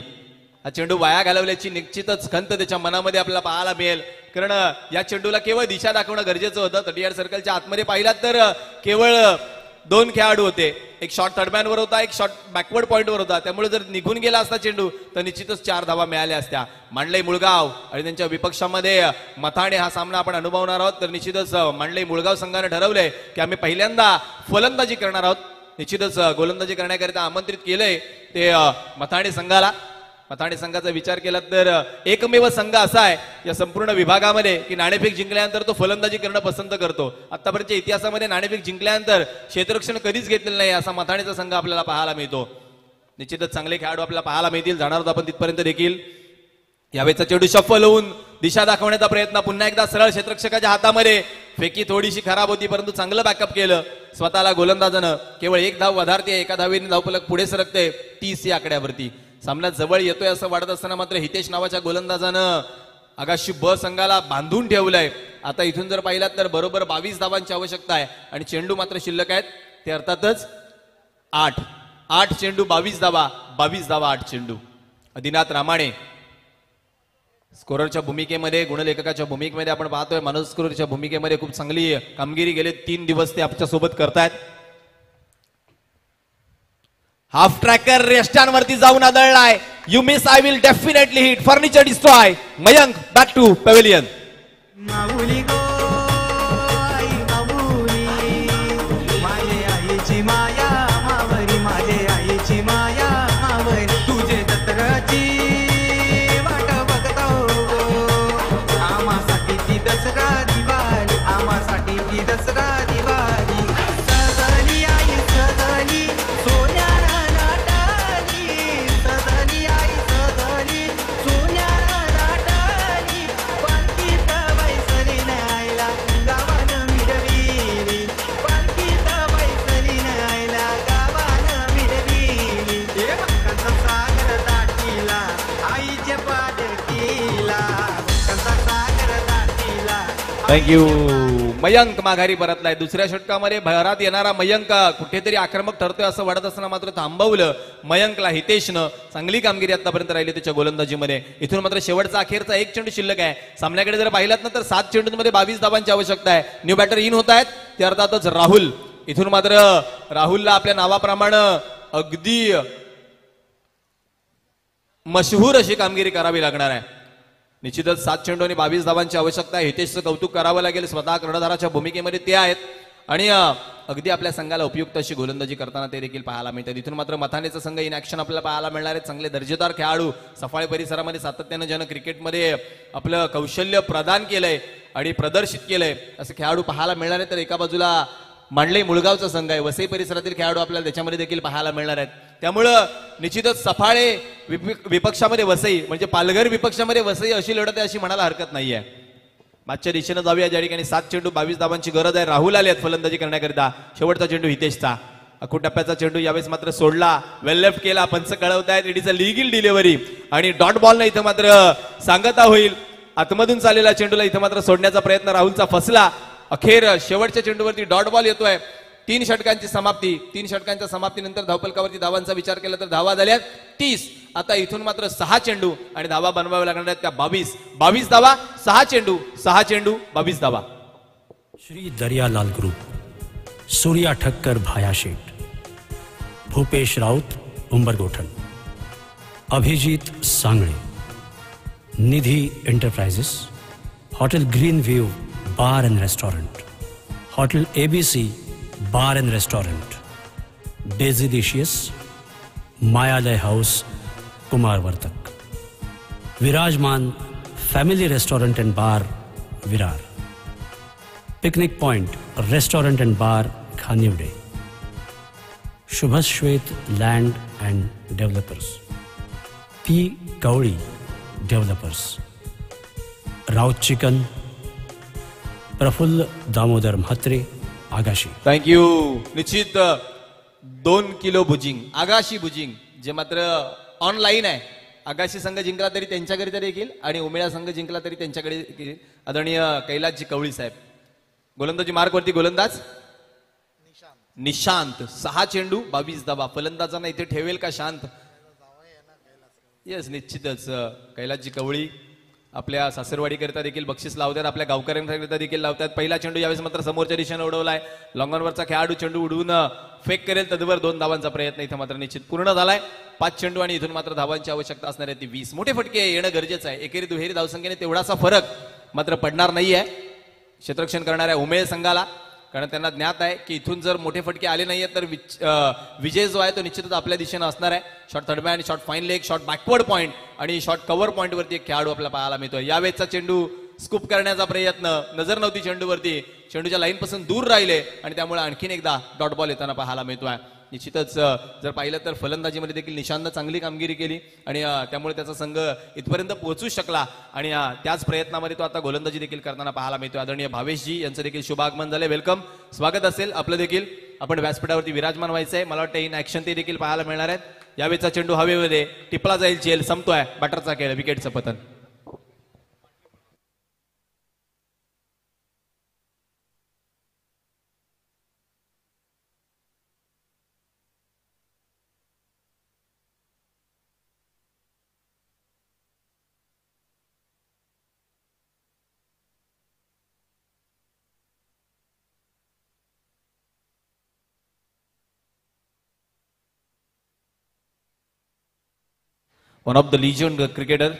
हा चेंडू वाया घालवल्याची निश्चितच खंत त्याच्या मनामध्ये आपल्याला पाहायला मिळेल. कारण या चेंडूला केवळ दिशा दाखवणं गरजेचं होतं. 30 सर्कलच्या आतमध्ये पाहिलात तर केवळ 2 खेळाडू होते. एक शॉट थर्डमॅन वर होता, एक शॉट बॅकवर्ड पॉइंटवर होता. त्यामुळे जर निघून गेला असता चेंडू तर निश्चितच 4 धावा मिळाल्या असत्या. मांडले मुळगाव आणि त्यांच्या विपक्षामध्ये मथाणे हा सामना आपण अनुभवणार आहोत. तर निश्चितच मांडले मुळगाव संघाने ठरवलंय की आम्ही पहिल्यांदा फलंदाजी करणार आहोत. निश्चितच गोलंदाजी करण्याकरिता आमंत्रित केलंय ते मथाणे संघाला. मथाणे संघाचा विचार केला तर एकमेव संघ असा आहे या संपूर्ण विभागामध्ये की नाणेफेक जिंकल्यानंतर तो फलंदाजी करणं पसंत करतो. आतापर्यंतच्या इतिहासामध्ये नाणेफेक जिंकल्यानंतर क्षेत्ररक्षण कधीच घेतलेलं नाही असा मथाणेचा संघ आपल्याला पाहायला मिळतो. निश्चितच चांगले खेळाडू आपल्याला पाहायला मिळतील. जाणार आहोत आपण तिथपर्यंत देखील. यावेळेचा चेंडू शफल होऊन दिशा दाखवण्याचा प्रयत्न. पुन्हा एकदा सरळ क्षेत्ररक्षकाच्या हातामध्ये. फेकी थोडीशी खराब होती परंतु चांगलं बॅकअप केलं स्वतःला गोलंदाजानं. केवळ 1 धाव वधारते. एका धावेने धावफलक पुढे सरकते 30 या आकड्यावरती. सामना जवळ येतोय असं वाटत असताना मात्र हितेश नावाच्या गोलंदाजानं आगाशी ब संघाला बांधून ठेवलंय. आता इथून जर पाहिलात तर बरोबर 22 धावांची आवश्यकता आहे आणि चेंडू मात्र शिल्लक आहेत ते अर्थातच 8 चेंडू 22 धावा. 22 धावा 8 चेंडू. आदिनाथ रामाणे स्कोररच्या भूमिकेमध्ये, गुणलेखकाच्या भूमिकेमध्ये आपण पाहतोय. मनोज स्कोररच्या भूमिकेमध्ये खूप चांगली कामगिरी गेले 3 दिवस ते आमच्या सोबत करतायत. हाफ ट्रॅकर यष्ट्यांवरती जाऊन आदळलाय. You miss I will definitely hit. Furniture destroy. Mayank back to pavilion. माऊली गो आई माऊली, माझे आईची माया मावरी, माझे आईची माया मावरी. तुझे जत्राची वाट बघतो आमासाठी ती दसरा दिवाळी, आमासाठी ती दसरा दिवाळी. सजली आई सजली सोन्याला नाटाली, सजली आई सजली सोन्याला नाटाली. पालखीत बैसली न्यायला गावानं मिरविली, पालखीत बैसली न्यायला गावानं मिरविली. हे भक्तांचा सागर दाटीला आईच्या पालखीला, भक्तांचा सागर दाटीला. थँक्यू मयंक माघारी परतलाय. दुसऱ्या षटकामध्ये भरात येणारा मयंक कुठेतरी आक्रमक ठरतोय असं वाटत असताना मात्र थांबवलं मयंकला हितेशनं. चांगली कामगिरी आतापर्यंत राहिली त्याच्या गोलंदाजीमध्ये. इथून मात्र शेवटचा अखेरचा एक चेंडू शिल्लक आहे. सामन्याकडे जर पाहिलात ना तर 7 चेंडूंमध्ये 22 धावांची आवश्यकता आहे. न्यू बॅटर इन होत आहेत ते अर्थातच राहुल. इथून मात्र राहुलला आपल्या नावाप्रमाणे अगदी मशहूर अशी कामगिरी करावी लागणार आहे. निश्चितच 7 चेंडू आणि 22 धावांची आवश्यकता आहे. हितेशचं कौतुक करावं लागेल. स्वतः कर्णधाराच्या भूमिकेमध्ये ते आहेत आणि अगदी आपल्या संघाला उपयुक्त अशी गोलंदाजी करताना ते देखील पाहायला मिळतात. इथून मात्र मथानेचं संघ इन ऍक्शन आपल्याला पाहायला मिळणार आहे. चांगले दर्जेदार खेळाडू सफाळे परिसरामध्ये सातत्यानं ज्यानं क्रिकेटमध्ये आपलं कौशल्य प्रदान केलंय आणि प्रदर्शित केलंय असे खेळाडू पाहायला मिळणार आहे. तर एका बाजूला मांडले मुळगावचा संघ आहे. वसई परिसरातील खेळाडू आपल्याला त्याच्यामध्ये देखील पाहायला मिळणार आहेत. त्यामुळं निश्चितच सफाळे विपक्षामध्ये वसई म्हणजे पालघर विपक्षामध्ये वसई अशी लढत आहे अशी म्हणायला हरकत नाहीये. मागच्या दिशेनं जाऊया ज्या ठिकाणी 7 चेंडू 22 धावांची गरज आहे. राहुल आले आहेत फलंदाजी करण्याकरिता. शेवटचा चेंडू हितेशचा. अखूट टप्प्याचा चेंडू यावेळेस मात्र सोडला. वेल लेफ्ट केला. पंच कळवतायत it is a legal delivery आणि डॉट बॉल इथं मात्र सांगता होईल. आतमधून चाललेला चेंडूला इथं मात्र सोडण्याचा प्रयत्न राहुलचा फसला. अखेर शेवटच्या चेंडूवरती डॉट बॉल येतोय. 3 षटकांची समाप्ती. 3 षटकांच्या समाप्तीनंतर धावफलकावरती धावांचा विचार केला तर धावा झाल्यात 30. आता इथून मात्र 6 चेंडू आणि धावा बनवाव्या लागणार आहेत त्या 22 धावा. 6 चेंडू 22 धावा. Shri Dariyalal group, Surya Thakkar Bhaya Sheth, Bhupesh Raut Umbargothan, Abhijeet Sangle, Nidhi enterprises, hotel green view bar and restaurant, hotel ABC bar and restaurant, डेझिडिशियस, Mayalay house Kumar Vartak, Virajman family restaurant and bar Virar, picnic point restaurant and bar Khanivade, Shubhshwet land and developers, P Gawali developers, Raut chicken, Praful Damodar Mhatre Agashi. Thank you. निश्चित 2 किलो भुजिंग आगाशी भुजिंग जे मात्र ऑनलाईन आहे. आगाशी संघ जिंकला तरी त्यांच्याकडे देखील आणि उमेळा संघ जिंकला तरी त्यांच्याकडे देखील. आदरणीय कैलासजी कवळी साहेब. गोलंदाजी मार्कवरती गोलंदाज निशांत. 6 चेंडू 22 धावा. फलंदाजांना इथे ठेवेल का शांत? येस निश्चितच. कैलासजी कवळी आपल्या सासरवाडीकरिता देखील बक्षीस लावतात. आपल्या गावकऱ्यांकरिता देखील लावतात. पहिला चेंडू यावेळेस मात्र समोरच्या दिशेने उडवलाय. लॉंगॉनवरचा खेळाडू चेंडू उडवून फेक करेल तदवर 2 धावांचा प्रयत्न इथं मात्र निश्चित पूर्ण झालाय. 5 चेंडू आणि इथून मात्र धावांची आवश्यकता असणार आहे ती 20. मोठे फटके येणं गरजेचं आहे. एकेरी दुहेरी धावसंख्येने तेवढासा फरक मात्र पडणार नाहीये क्षेत्ररक्षण करणाऱ्या उमेळ संघाला. कारण त्यांना ज्ञात आहे की इथून जर मोठे फटके आले नाहीये तर विजय जो आहे तो निश्चितच आपल्या दिशेनं असणार आहे. Short third man, short fine leg, short backward point आणि शॉर्ट कव्हर पॉईंट वरती एक खेळाडू आपल्याला पाहायला मिळतोय. यावेळेचा चेंडू स्कूप करण्याचा प्रयत्न नजर नव्हती चेंडूवरती. चेंडूच्या लाईन पासून दूर राहिले आणि त्यामुळे आणखीन एकदा डॉट बॉल येताना पाहायला मिळतोय. निश्चितच जर पाहिलं तर फलंदाजीमध्ये देखील निशांतनं चांगली कामगिरी केली आणि त्यामुळे त्याचा संघ इथपर्यंत पोहोचू शकला आणि त्याच प्रयत्नामध्ये तो आता गोलंदाजी देखील करताना पाहायला मिळतोय. आदरणीय भावेशजी यांचं देखील शुभ आगमन झाले. वेलकम, स्वागत असेल आपलं देखील. आपण व्यासपीठावरती विराजमान व्हायचंय. मला वाटतं इन ऍक्शन ते देखील पाहायला मिळणार आहेत. यावेळेचा चेंडू हवेमध्ये टिपला जाईल. चेल संपतोय. बॅटरचा खेळ, विकेटचं पतन. One of the legend cricketer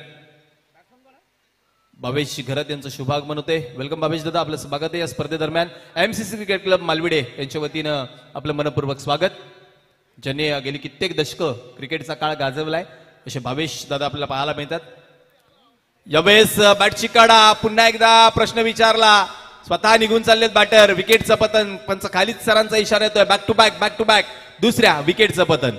Bhavesh घरात यांचं शुभागमन होते. वेलकम भावेश दादा, आपलं स्वागत आहे या स्पर्धेदरम्यान. MCC क्रिकेट क्लब मालविडे यांच्या वतीनं आपलं मनपूर्वक स्वागत. ज्यांनी गेली कित्येक दशकं क्रिकेटचा काळ गाजवलाय असे भावेश दादा आपल्याला पाहायला मिळतात. यावेळेस बॅटची काढा. पुन्हा एकदा प्रश्न विचारला. स्वतः निघून चाललेत बॅटर. विकेटचं पतन. पंच खालीद सरांचा इशारा येतोय. बॅक टू बॅक दुसऱ्या विकेटचं पतन.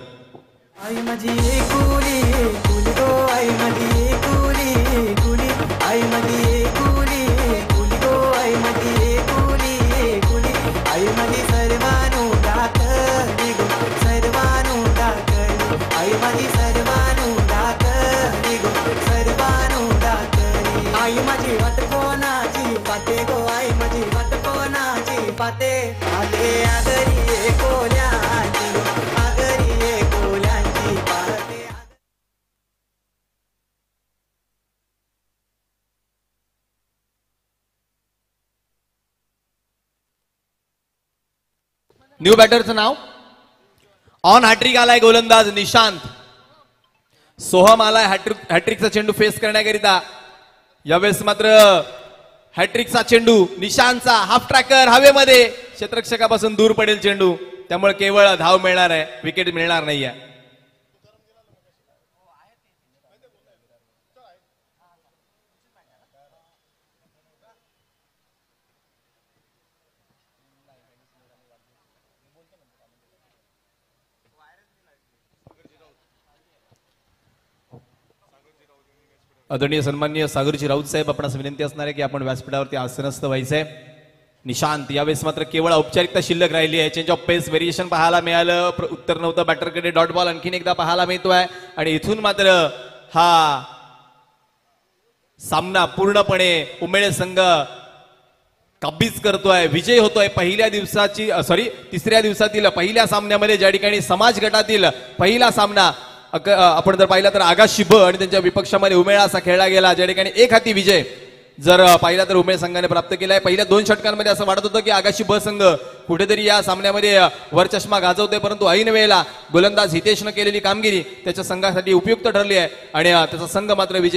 आई माझी कुली कुली गो, आई माझी कुली कुली, आई माझी कुली कुली गो, आई माझी कुली कुली, आई माझी सर्वानु डाकली गो, सर्वानु डाकली, आई माझी सर्वानु डाकली गो, सर्वानु डाकली, आई माझी वाट कोणाची वाटे गो, आई माझी वाट कोणाची पाहते पाहते आगरी कोल्यांची आगरी कोल्यांची पाहते. न्यू बॅटरचं नाव ऑन हॅट्रिक आलाय गोलंदाज निशांत. सोहम आलाय हॅट्रिकचा चेंडू फेस करण्याकरिता. यावेळेस मात्र हॅट्रिकचा चेंडू निशांतचा हाफ ट्रॅकर हवेमध्ये क्षेत्ररक्षकापासून दूर पडेल चेंडू, त्यामुळे केवळ धाव मिळणार आहे, विकेट मिळणार नाहीये. आदरणीय सन्माननीय सागरजी राऊत साहेब, आपणास विनंती असणार आहे की आपण व्यासपीठावरती आसनस्थ व्हायचंय. निशांत यावेळेस मात्र केवळ औपचारिकता शिल्लक राहिली आहे. चेंज ऑफ पेस व्हेरिएशन पाहायला मिळालं, उत्तर नव्हतं बॅटरकडे. डॉट बॉल आणखीन एकदा पाहायला मिळतोय आणि इथून मात्र हा सामना पूर्णपणे उमेळ संघ काबीज करतोय, विजय होतोय. तिसऱ्या दिवसातील पहिल्या सामन्यामध्ये ज्या ठिकाणी समाज गटातील पहिला सामना आपण जर पाहिला तर आगाशी ब आणि त्यांच्या विपक्षामध्ये उमेळ असा खेळला गेला, ज्या ठिकाणी एक हाती विजय जर पाहिला तर उमेळ संघाने प्राप्त केलाय. पहिल्या 2 षटकांमध्ये असं वाटत होतं की आगाशी ब संघ कुठेतरी या सामन्यामध्ये वरचष्मा गाजवतोय, परंतु ऐन वेळेला गोलंदाज हितेशनं केलेली कामगिरी त्याच्या संघासाठी उपयुक्त ठरली आहे आणि त्याचा संघ मात्र विजय